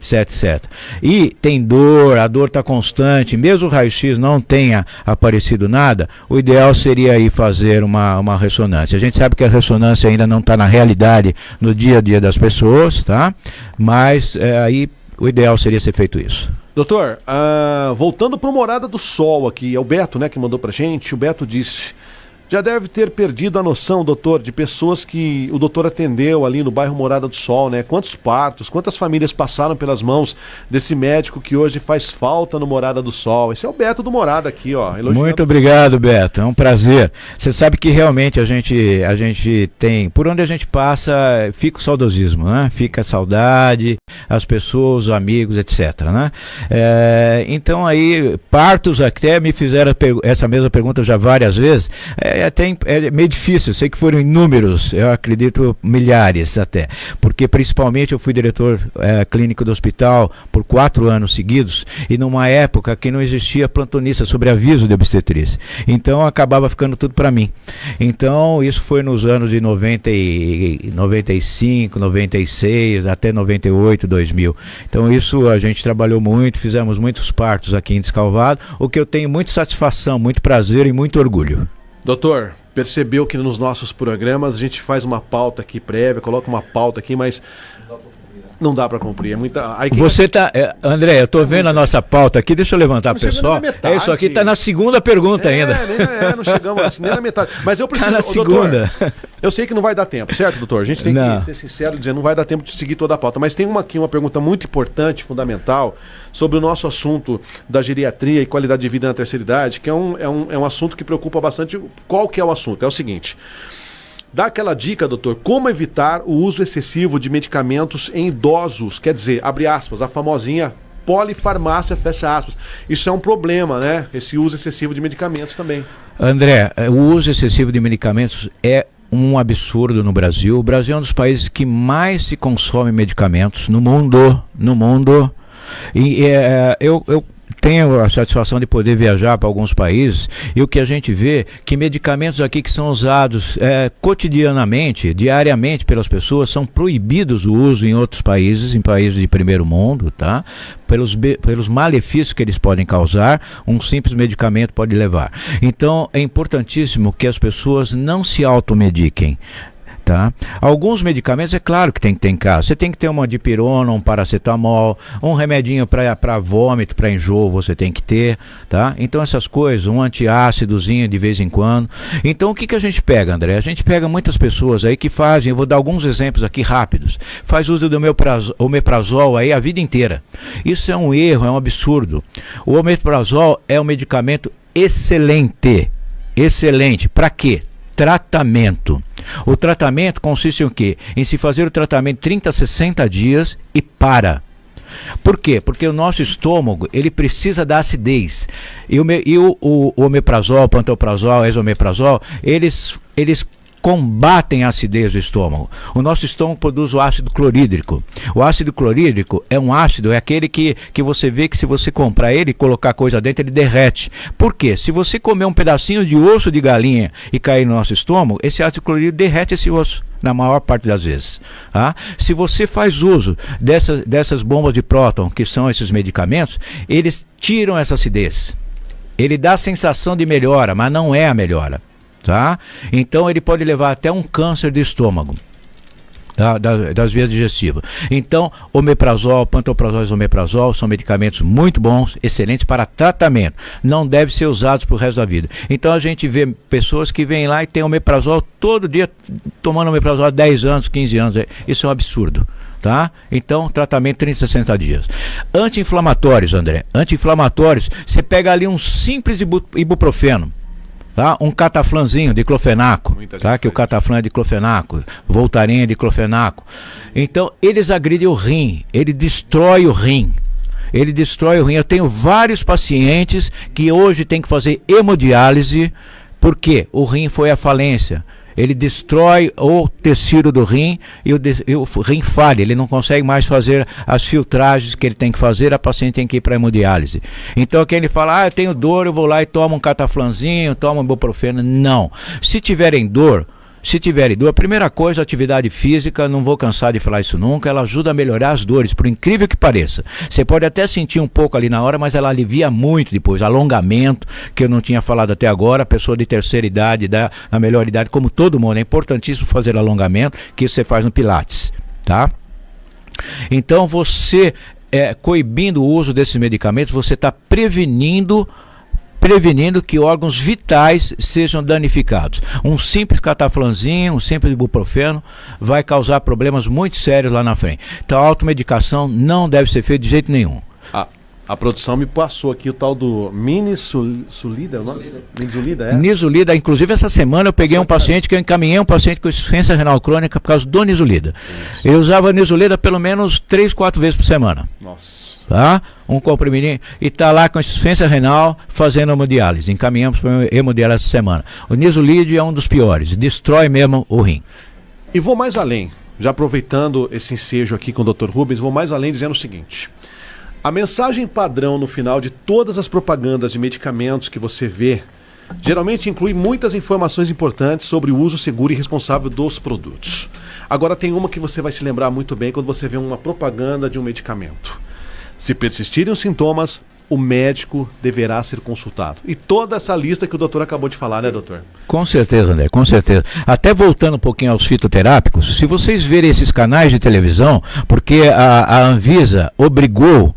e tem dor, a dor está constante, mesmo o raio-x não tenha aparecido nada, o ideal seria aí fazer uma ressonância. A gente sabe que a ressonância ainda não está na realidade no dia a dia das pessoas, tá? Mas aí o ideal seria ser feito isso. Doutor, voltando para o Morada do Sol aqui, é o Beto, né, que mandou pra gente. O Beto disse: já deve ter perdido a noção, doutor, de pessoas que o doutor atendeu ali no bairro Morada do Sol, né? Quantos partos, quantas famílias passaram pelas mãos desse médico que hoje faz falta no Morada do Sol. Esse é o Beto do Morada aqui, ó. Elogiando. Muito obrigado, Beto. É um prazer. Você sabe que realmente a gente tem, por onde a gente passa, fica o saudosismo, né? Fica a saudade, as pessoas, os amigos, etc, né? Então aí, partos até me fizeram essa mesma pergunta já várias vezes. É meio difícil, sei que foram inúmeros, eu acredito milhares até, porque principalmente eu fui diretor clínico do hospital por 4 anos seguidos, e numa época que não existia plantonista sobre aviso de obstetrícia, então acabava ficando tudo para mim. Então isso foi nos anos de 95, 96, até 98, 2000. Então isso a gente trabalhou muito, fizemos muitos partos aqui em Descalvado, o que eu tenho muita satisfação, muito prazer e muito orgulho. Doutor, percebeu que nos nossos programas a gente faz uma pauta aqui prévia, coloca uma pauta aqui, mas não dá para cumprir. É muita. Você tá, André, eu tô vendo a nossa pauta aqui, deixa eu levantar pro pessoal. Isso aqui tá na segunda pergunta ainda. Não chegamos nem na metade. Mas eu preciso. Tá na segunda. Doutor, eu sei que não vai dar tempo, certo, doutor? A gente tem que ser sincero e dizer, não vai dar tempo de seguir toda a pauta. Mas tem aqui uma pergunta muito importante, fundamental, sobre o nosso assunto da geriatria e qualidade de vida na terceira idade, que é um assunto que preocupa bastante. Qual que é o assunto? É o seguinte. Dá aquela dica, doutor, como evitar o uso excessivo de medicamentos em idosos, quer dizer, abre aspas, a famosinha polifarmácia, fecha aspas. Isso é um problema, né? Esse uso excessivo de medicamentos também. André, o uso excessivo de medicamentos é um absurdo no Brasil. O Brasil é um dos países que mais se consome medicamentos no mundo. E eu tenho a satisfação de poder viajar para alguns países, e o que a gente vê que medicamentos aqui que são usados cotidianamente, diariamente pelas pessoas, são proibidos o uso em outros países, em países de primeiro mundo, tá? Pelos malefícios que eles podem causar, um simples medicamento pode levar. Então é importantíssimo que as pessoas não se automediquem. Tá? Alguns medicamentos, é claro que tem que ter em casa. Você tem que ter uma dipirona, um paracetamol, um remedinho para vômito, para enjoo, você tem que ter, tá? Então essas coisas, um antiácidozinho de vez em quando. Então o que a gente pega, André? A gente pega muitas pessoas aí que fazem, eu vou dar alguns exemplos aqui rápidos, faz uso do omeprazol aí a vida inteira. Isso é um erro, é um absurdo. O omeprazol é um medicamento excelente. Para quê? Tratamento. O tratamento consiste em o quê? Em se fazer o tratamento 30 a 60 dias e para. Por quê? Porque o nosso estômago, ele precisa da acidez. E o omeprazol, pantoprazol, esomeprazol, eles combatem a acidez do estômago. O nosso estômago produz o ácido clorídrico. O ácido clorídrico é um ácido, é aquele que você vê que se você comprar ele e colocar coisa dentro, ele derrete. Por quê? Se você comer um pedacinho de osso de galinha e cair no nosso estômago, esse ácido clorídrico derrete esse osso, na maior parte das vezes. Tá? Se você faz uso dessas bombas de próton, que são esses medicamentos, eles tiram essa acidez. Ele dá a sensação de melhora, mas não é a melhora. Tá? Então ele pode levar até um câncer de estômago, tá? das vias digestivas. Então omeprazol, pantoprazol e esomeprazol são medicamentos muito bons, excelentes para tratamento, não devem ser usados para o resto da vida. Então a gente vê pessoas que vêm lá e tem omeprazol todo dia, tomando omeprazol há 10 anos, 15 anos, isso é um absurdo. Tá? Então, tratamento 30 a 60 dias. Anti-inflamatórios, André. Anti-inflamatórios, você pega ali um simples ibuprofeno, tá? Um cataflanzinho de clofenaco, tá? Que o cataflan é de clofenaco, Voltaren é de clofenaco. Então, eles agridem o rim, ele destrói o rim. Eu tenho vários pacientes que hoje têm que fazer hemodiálise, porque o rim foi à falência. Ele destrói o tecido do rim e o rim falha, ele não consegue mais fazer as filtragens que ele tem que fazer, a paciente tem que ir para a hemodiálise. Então quem ele fala, eu tenho dor, eu vou lá e tomo um cataflanzinho, tomo um ibuprofeno. Não. Se tiverem dor, a primeira coisa, atividade física, não vou cansar de falar isso nunca, ela ajuda a melhorar as dores, por incrível que pareça. Você pode até sentir um pouco ali na hora, mas ela alivia muito depois. Alongamento, que eu não tinha falado até agora, a pessoa de terceira idade, na melhor idade, como todo mundo, é importantíssimo fazer alongamento, que você faz no Pilates, tá? Então você, coibindo o uso desses medicamentos, você está prevenindo prevenindo que órgãos vitais sejam danificados. Um simples cataflanzinho, um simples ibuprofeno vai causar problemas muito sérios lá na frente. Então a automedicação não deve ser feita de jeito nenhum. A produção me passou aqui o tal do Nisulida, Nisulida, inclusive essa semana eu peguei um paciente que eu encaminhei um paciente com insuficiência renal crônica por causa do Nisulida. Eu usava Nisulida pelo menos 3-4 vezes por semana. Nossa. Tá? Um comprimidinho e está lá com insuficiência renal fazendo hemodiálise. Encaminhamos para hemodiálise essa semana. O Nisulide é um dos piores, destrói mesmo o rim. E vou mais além, já aproveitando esse ensejo aqui com o Dr. Rubens, vou mais além dizendo o seguinte: a mensagem padrão no final de todas as propagandas de medicamentos que você vê geralmente inclui muitas informações importantes sobre o uso seguro e responsável dos produtos. Agora tem uma que você vai se lembrar muito bem quando você vê uma propaganda de um medicamento. Se persistirem os sintomas, o médico deverá ser consultado. E toda essa lista que o doutor acabou de falar, né, doutor? Com certeza, André, com certeza. Até voltando um pouquinho aos fitoterápicos, se vocês verem esses canais de televisão, porque a Anvisa obrigou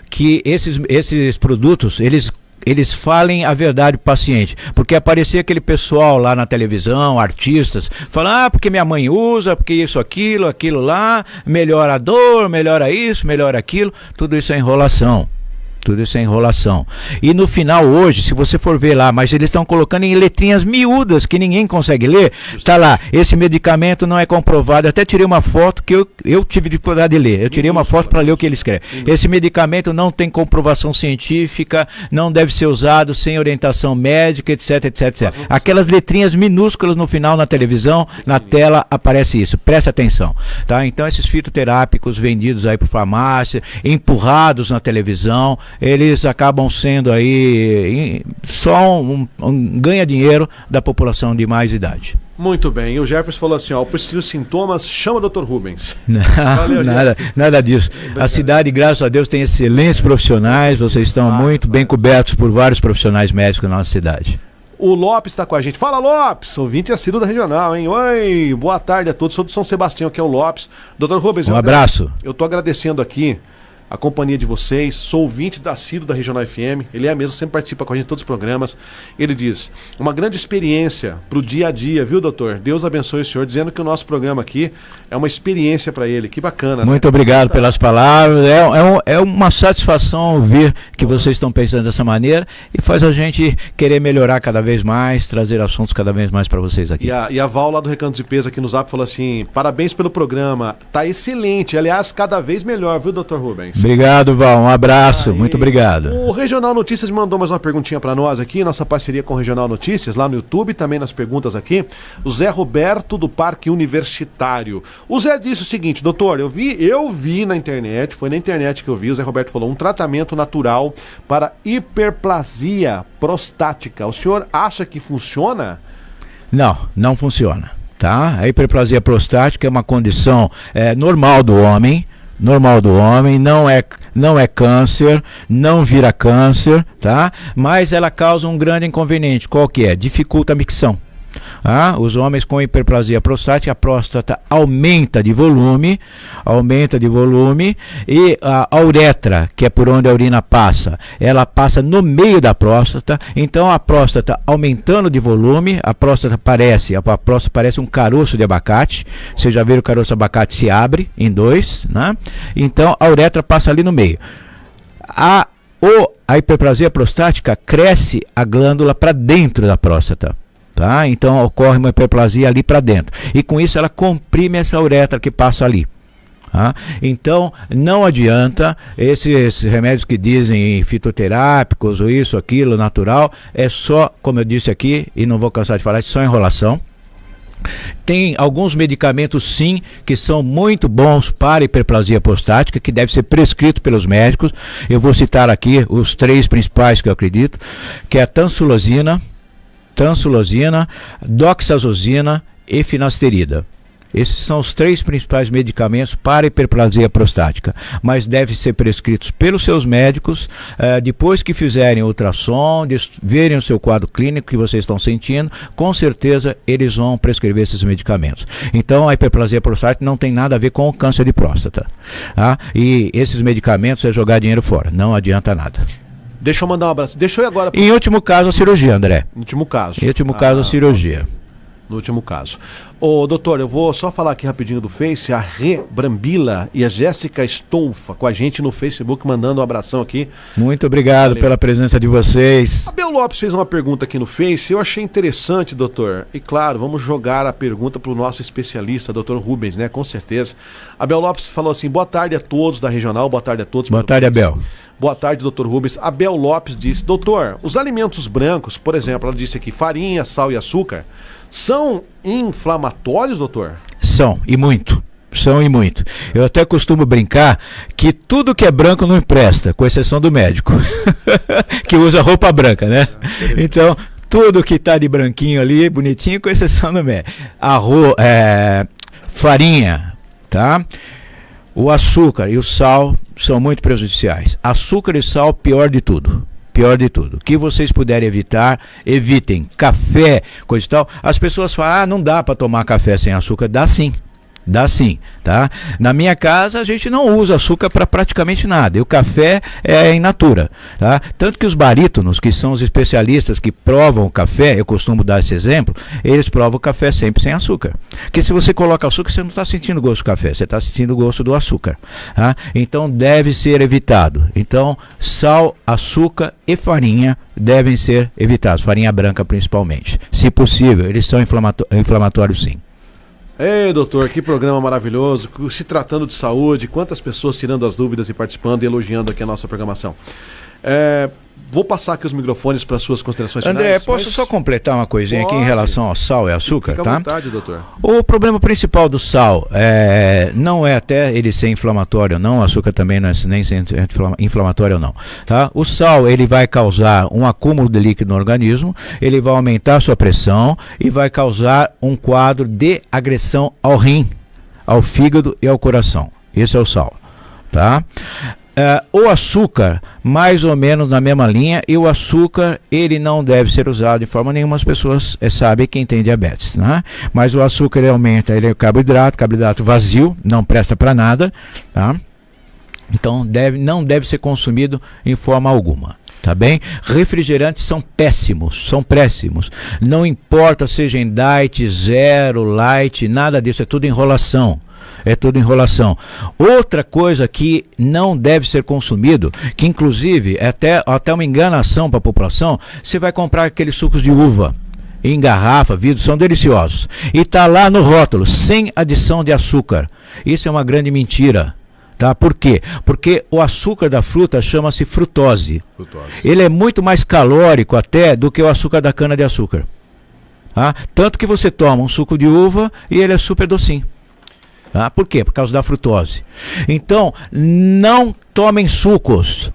que esses produtos, eles falem a verdade pro paciente, porque aparecia aquele pessoal lá na televisão, artistas, falando, porque minha mãe usa, porque isso, aquilo lá, melhora a dor, melhora isso, melhora aquilo, tudo isso é enrolação. Tudo isso é enrolação. E no final hoje, se você for ver lá, mas eles estão colocando em letrinhas miúdas que ninguém consegue ler, está lá, esse medicamento não é comprovado. Eu até tirei uma foto que eu tive dificuldade de ler. Eu tirei uma foto para ler o que ele escreve. Esse medicamento não tem comprovação científica, não deve ser usado sem orientação médica, etc, etc, etc. Aquelas letrinhas minúsculas no final na televisão, na tela, aparece isso. Preste atenção. Tá? Então esses fitoterápicos vendidos aí por farmácia, empurrados na televisão, eles acabam sendo aí só um ganha-dinheiro da população de mais idade. Muito bem, e o Jefferson falou assim, ó, preciso de sintomas, chama o Dr. Rubens. Não, valeu, nada disso. A cidade, graças a Deus, tem excelentes profissionais, vocês estão muito bem cobertos por vários profissionais médicos na nossa cidade. O Lopes está com a gente. Fala, Lopes, ouvinte assíduo da Regional, hein? Oi, boa tarde a todos, sou do São Sebastião, que é o Lopes. Dr. Rubens, um abraço. Eu estou agradecendo aqui a companhia de vocês, sou ouvinte da Ciro da Regional FM, ele é mesmo, sempre participa com a gente em todos os programas. Ele diz, uma grande experiência para o dia a dia, viu, doutor? Deus abençoe o senhor, dizendo que o nosso programa aqui é uma experiência para ele, que bacana. Muito obrigado pelas palavras, é uma satisfação ouvir que vocês estão pensando dessa maneira e faz a gente querer melhorar cada vez mais, trazer assuntos cada vez mais para vocês aqui. E a Val lá do Recanto de Peso aqui no Zap falou assim, parabéns pelo programa, tá excelente, aliás, cada vez melhor, viu, doutor Rubens? Obrigado, Val. Um abraço. Muito obrigado. O Regional Notícias mandou mais uma perguntinha para nós aqui, nossa parceria com o Regional Notícias, lá no YouTube, também nas perguntas aqui. O Zé Roberto, do Parque Universitário. O Zé disse o seguinte, doutor, eu vi na internet, foi na internet que eu vi, o Zé Roberto falou, um tratamento natural para hiperplasia prostática. O senhor acha que funciona? Não funciona. Tá? A hiperplasia prostática é uma condição normal do homem, não é câncer, não vira câncer, tá? Mas ela causa um grande inconveniente, qual que é? Dificulta a micção. Os homens com hiperplasia prostática, a próstata aumenta de volume e a uretra, que é por onde a urina passa, ela passa no meio da próstata, então a próstata aumentando de volume, a próstata parece um caroço de abacate, vocês já viram o caroço de abacate se abre em dois, né? Então a uretra passa ali no meio. A hiperplasia prostática cresce a glândula para dentro da próstata. Tá? Então ocorre uma hiperplasia ali para dentro e com isso ela comprime essa uretra que passa ali. Tá? Então não adianta esses remédios que dizem fitoterápicos ou isso, aquilo, natural, é só, como eu disse aqui e não vou cansar de falar, é só enrolação. Tem alguns medicamentos sim que são muito bons para hiperplasia prostática, que deve ser prescrito pelos médicos. Eu vou citar aqui os 3 principais que eu acredito, que é a tansulosina, doxazosina e finasterida. Esses são os 3 principais medicamentos para hiperplasia prostática, mas devem ser prescritos pelos seus médicos depois que fizerem ultrassom, verem o seu quadro clínico que vocês estão sentindo, com certeza eles vão prescrever esses medicamentos. Então a hiperplasia prostática não tem nada a ver com o câncer de próstata, tá? E esses medicamentos é jogar dinheiro fora, não adianta nada. Deixa eu mandar um abraço. Deixa eu ir agora. Em último caso, a cirurgia, André. No último caso. Em último caso, a cirurgia. No último caso. Ô, doutor, eu vou só falar aqui rapidinho do Face, a Rê Brambila e a Jéssica Stolfa com a gente no Facebook, mandando um abração aqui. Muito obrigado pela presença de vocês. A Bel Lopes fez uma pergunta aqui no Face, eu achei interessante, doutor. E claro, vamos jogar a pergunta para o nosso especialista, doutor Rubens, né? Com certeza. A Bel Lopes falou assim, boa tarde a todos da Regional, boa tarde a todos. Boa tarde, Abel. Boa tarde, doutor Rubens. A Bel Lopes disse, doutor, os alimentos brancos, por exemplo, ela disse aqui, farinha, sal e açúcar, são inflamatórios, doutor? São, e muito. São e muito. Eu até costumo brincar que tudo que é branco não empresta, com exceção do médico, que usa roupa branca, né? Então, tudo que está de branquinho ali, bonitinho, com exceção do médico. Arroz, farinha, tá? O açúcar e o sal são muito prejudiciais. Açúcar e sal, pior de tudo. Pior de tudo. O que vocês puderem evitar, evitem. Café, coisa e tal. As pessoas falam, não dá para tomar café sem açúcar. Dá sim. Dá sim, tá? Na minha casa a gente não usa açúcar para praticamente nada. E o café é in natura, tá? Tanto que os barítonos, que são os especialistas que provam o café, eu costumo dar esse exemplo, eles provam o café sempre sem açúcar. Porque se você coloca açúcar, você não está sentindo o gosto do café, você está sentindo o gosto do açúcar, tá? Então deve ser evitado. Então sal, açúcar e farinha devem ser evitados, farinha branca principalmente. Se possível, eles são inflamatórios sim. Ei, doutor, que programa maravilhoso, se tratando de saúde, quantas pessoas tirando as dúvidas e participando e elogiando aqui a nossa programação. Vou passar aqui os microfones para suas considerações finais. André, posso só completar uma coisinha aqui em relação ao sal e açúcar, Fica tá? à vontade, doutor. O problema principal do sal não é até ele ser inflamatório ou não, o açúcar também não é nem ser inflamatório ou não, tá? O sal, ele vai causar um acúmulo de líquido no organismo, ele vai aumentar a sua pressão e vai causar um quadro de agressão ao rim, ao fígado e ao coração. Esse é o sal, tá? O açúcar, mais ou menos na mesma linha, e o açúcar, ele não deve ser usado de forma nenhuma, as pessoas sabem quem tem diabetes, né? Mas o açúcar ele aumenta, ele é carboidrato vazio, não presta para nada, tá? Então não deve ser consumido em forma alguma. Tá bem? Refrigerantes são péssimos, são péssimos. Não importa seja em diet, zero, light, nada disso, é tudo enrolação. É tudo enrolação. Outra coisa que não deve ser consumido, que inclusive é até uma enganação para a população, você vai comprar aqueles sucos de uva em garrafa, vidro, são deliciosos. E está lá no rótulo, sem adição de açúcar. Isso é uma grande mentira. Tá? Por quê? Porque o açúcar da fruta chama-se frutose. Ele é muito mais calórico até do que o açúcar da cana-de-açúcar. Tá? Tanto que você toma um suco de uva e ele é super docinho. Ah, por quê? Por causa da frutose. Então, não tomem sucos.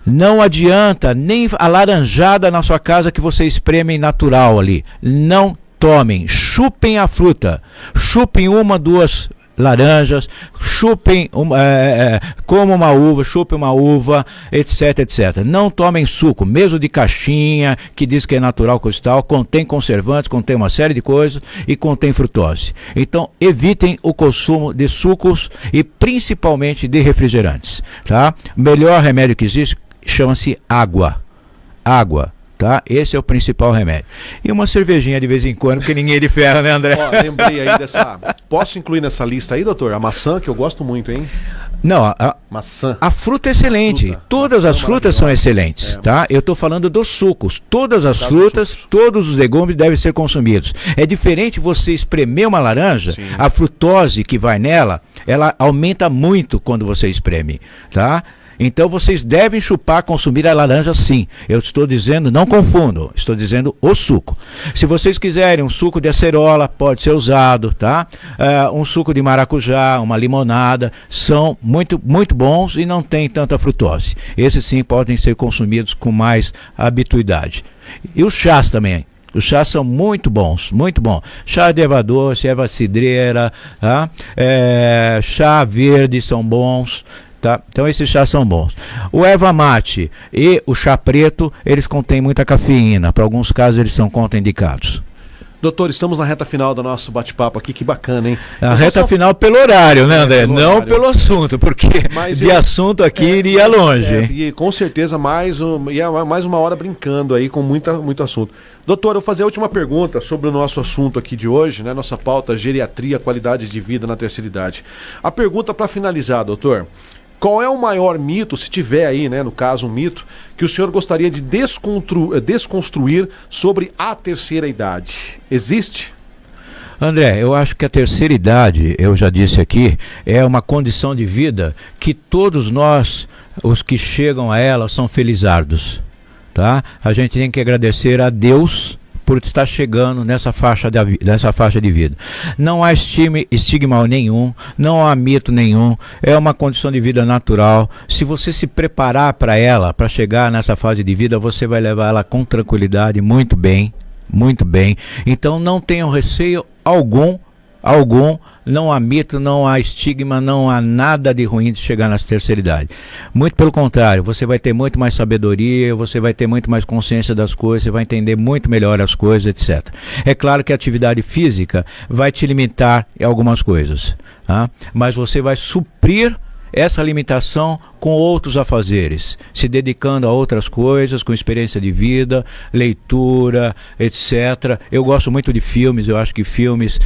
Não adianta nem a laranjada na sua casa que você espreme natural ali. Não tomem. Chupem a fruta. Chupem uma, duas laranjas, chupem, como uma uva, chupem uma uva, etc, etc. Não tomem suco, mesmo de caixinha, que diz que é natural, coisa e tal, contém conservantes, contém uma série de coisas e contém frutose. Então, evitem o consumo de sucos e principalmente de refrigerantes, tá? O melhor remédio que existe chama-se água. Água. Tá? Esse é o principal remédio. E uma cervejinha de vez em quando, porque ninguém é de ferro, né, André? Ó, lembrei aí dessa... Posso incluir nessa lista aí, doutor? A maçã, que eu gosto muito, hein? Não, maçã. A fruta é excelente. Todas as frutas são excelentes, tá? Eu estou falando dos sucos. Todas as frutas, todos os legumes devem ser consumidos. É diferente você espremer uma laranja, sim, a frutose que vai nela, ela aumenta muito quando você espreme, tá? Então vocês devem chupar, consumir a laranja sim. Eu estou dizendo, não confundam, estou dizendo o suco. Se vocês quiserem um suco de acerola, pode ser usado, tá? Um suco de maracujá, uma limonada, são muito, muito bons e não tem tanta frutose. Esses sim podem ser consumidos com mais habituidade. E os chás também. Os chás são muito bons, muito bom. Chá de erva doce, erva cidreira, tá? Chá verde são bons. Tá? Então esses chás são bons. O erva mate e o chá preto, eles contêm muita cafeína. Para alguns casos eles são contraindicados. Doutor, estamos na reta final do nosso bate-papo aqui, que bacana, hein? A reta final pelo horário, né, André? Não horário. pelo assunto, porque assunto aqui iria longe. E com certeza mais uma hora brincando aí com muito assunto. Doutor, eu vou fazer a última pergunta sobre o nosso assunto aqui de hoje, né? Nossa pauta, geriatria, qualidade de vida na terceira idade. A pergunta para finalizar, doutor: qual é o maior mito, se tiver aí, né, no caso um mito, que o senhor gostaria de desconstruir sobre a terceira idade? Existe? André, eu acho que a terceira idade, eu já disse aqui, é uma condição de vida que todos nós, os que chegam a ela, são felizardos, tá? A gente tem que agradecer a Deus por estar chegando nessa faixa de vida. Não há estigma nenhum, não há mito nenhum, é uma condição de vida natural. Se você se preparar para ela, para chegar nessa fase de vida, você vai levar ela com tranquilidade, muito bem, muito bem. Então não tenham receio algum, não há mito, não há estigma, não há nada de ruim de chegar nessa terceira idade. Muito pelo contrário, você vai ter muito mais sabedoria, você vai ter muito mais consciência das coisas, você vai entender muito melhor as coisas, etc. É claro que a atividade física vai te limitar em algumas coisas, tá? Mas você vai suprir essa limitação com outros afazeres, se dedicando a outras coisas, com experiência de vida, leitura, etc. Eu gosto muito de filmes, eu acho que filmes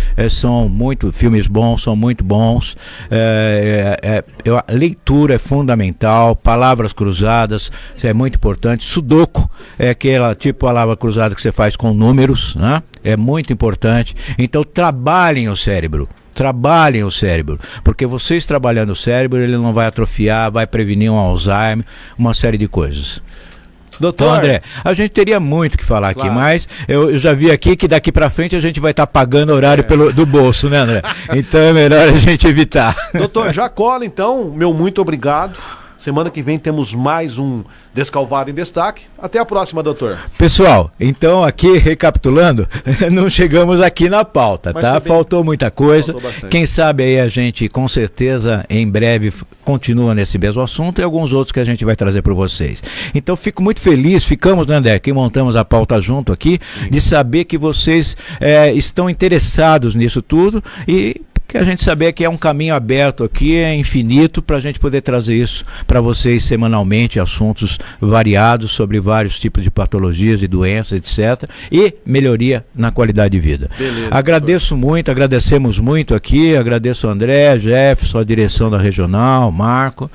filmes bons, são muito bons. Leitura é fundamental, palavras cruzadas é muito importante. Sudoku é aquela tipo palavra cruzada que você faz com números, né? É muito importante. Então trabalhem o cérebro, porque vocês trabalhando o cérebro, ele não vai atrofiar, vai prevenir um Alzheimer, uma série de coisas. Doutor, então, André, a gente teria muito que falar aqui, mas eu já vi aqui que daqui para frente a gente vai estar pagando horário do bolso, né, André? Então é melhor a gente evitar. Doutor, já cola então, meu muito obrigado. Semana que vem temos mais um Descalvado em Destaque. Até a próxima, doutor. Pessoal, então aqui recapitulando, não chegamos aqui na pauta, mas tá? Faltou muita coisa. Quem sabe aí a gente, com certeza, em breve continua nesse mesmo assunto e alguns outros que a gente vai trazer para vocês. Então fico muito feliz, ficamos, né, André, que montamos a pauta junto aqui, de saber que vocês estão interessados nisso tudo e que a gente saber que é um caminho aberto aqui, é infinito, para a gente poder trazer isso para vocês semanalmente, assuntos variados sobre vários tipos de patologias e doenças, etc. E melhoria na qualidade de vida. Beleza, agradecemos muito aqui, agradeço ao André, Jefferson, a direção da Regional, Marco,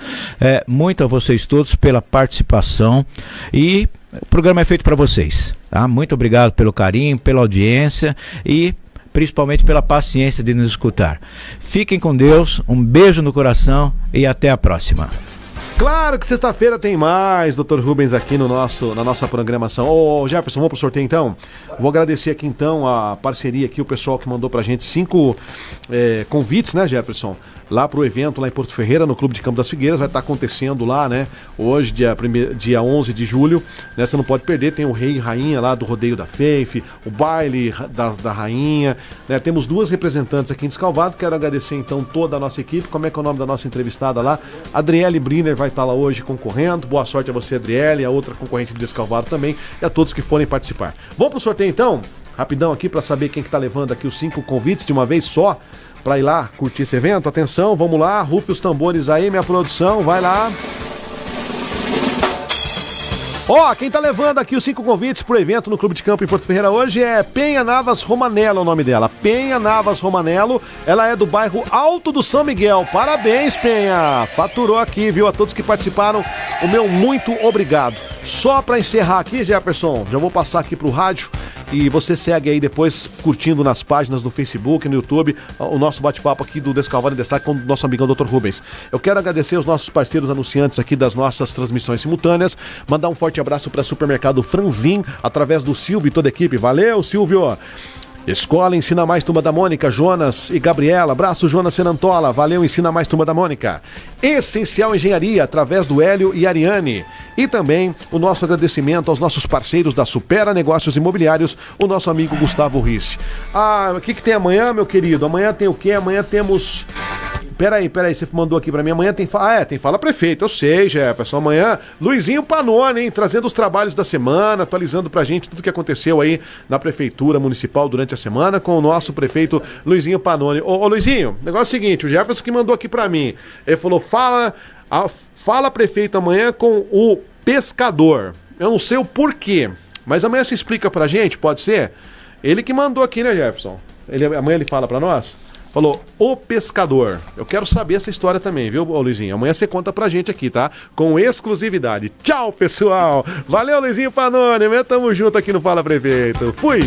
muito a vocês todos pela participação e o programa é feito para vocês, tá? Muito obrigado pelo carinho, pela audiência e principalmente pela paciência de nos escutar. Fiquem com Deus, um beijo no coração e até a próxima. Claro que sexta-feira tem mais, Dr. Rubens, aqui na nossa programação. Ô Jefferson, vamos pro sorteio então? Vou agradecer aqui então a parceria aqui, o pessoal que mandou pra gente 5 convites, né, Jefferson? Lá pro evento lá em Porto Ferreira, no Clube de Campo das Figueiras, vai estar acontecendo lá, né? Hoje, dia 11 de julho, né? Você não pode perder, tem o rei e rainha lá do rodeio da Feife, o baile da rainha, né? Temos 2 representantes aqui em Descalvado, quero agradecer então toda a nossa equipe. Como é que é o nome da nossa entrevistada lá? Adriele Briner vai estar lá hoje concorrendo, boa sorte a você, Adriele, a outra concorrente de Descalvado também, e a todos que forem participar. Vamos pro sorteio então? Rapidão aqui para saber quem que tá levando aqui os 5 convites de uma vez só, para ir lá curtir esse evento. Atenção, vamos lá, rufe os tambores aí, minha produção, vai lá. Quem tá levando aqui os 5 convites pro evento no Clube de Campo em Porto Ferreira hoje é Penha Navas Romanello, o nome dela. Penha Navas Romanello, ela é do bairro Alto do São Miguel. Parabéns, Penha! Faturou aqui, viu? A todos que participaram, o meu muito obrigado. Só para encerrar aqui, Jefferson, já vou passar aqui pro rádio e você segue aí depois curtindo nas páginas do Facebook, no YouTube, o nosso bate-papo aqui do Descalvado em Destaque com o nosso amigão Dr. Rubens. Eu quero agradecer os nossos parceiros anunciantes aqui das nossas transmissões simultâneas, mandar um forte abraço para Supermercado Franzin, através do Silvio e toda a equipe. Valeu, Silvio! Escola Ensina Mais Turma da Mônica, Jonas e Gabriela. Abraço, Jonas Senantola. Valeu, Ensina Mais Turma da Mônica. Essencial Engenharia, através do Hélio e Ariane. E também o nosso agradecimento aos nossos parceiros da Supera Negócios Imobiliários, o nosso amigo Gustavo Risse. O que tem amanhã, meu querido? Amanhã tem o quê? Amanhã temos Peraí, você mandou aqui pra mim, amanhã tem Fala Prefeito, eu sei, Jefferson, amanhã, Luizinho Panoni, hein, trazendo os trabalhos da semana, atualizando pra gente tudo que aconteceu aí na Prefeitura Municipal durante a semana com o nosso prefeito Luizinho Panoni. Ô Luizinho, o negócio é o seguinte, o Jefferson que mandou aqui pra mim, ele falou, fala Prefeito amanhã com o pescador, eu não sei o porquê, mas amanhã se explica pra gente, pode ser? Ele que mandou aqui, né, Jefferson? Amanhã ele fala pra nós? Falou, o pescador. Eu quero saber essa história também, viu, Luizinho? Amanhã você conta pra gente aqui, tá? Com exclusividade. Tchau, pessoal! Valeu, Luizinho Panoni. Amanhã tamo junto aqui no Fala Prefeito. Fui!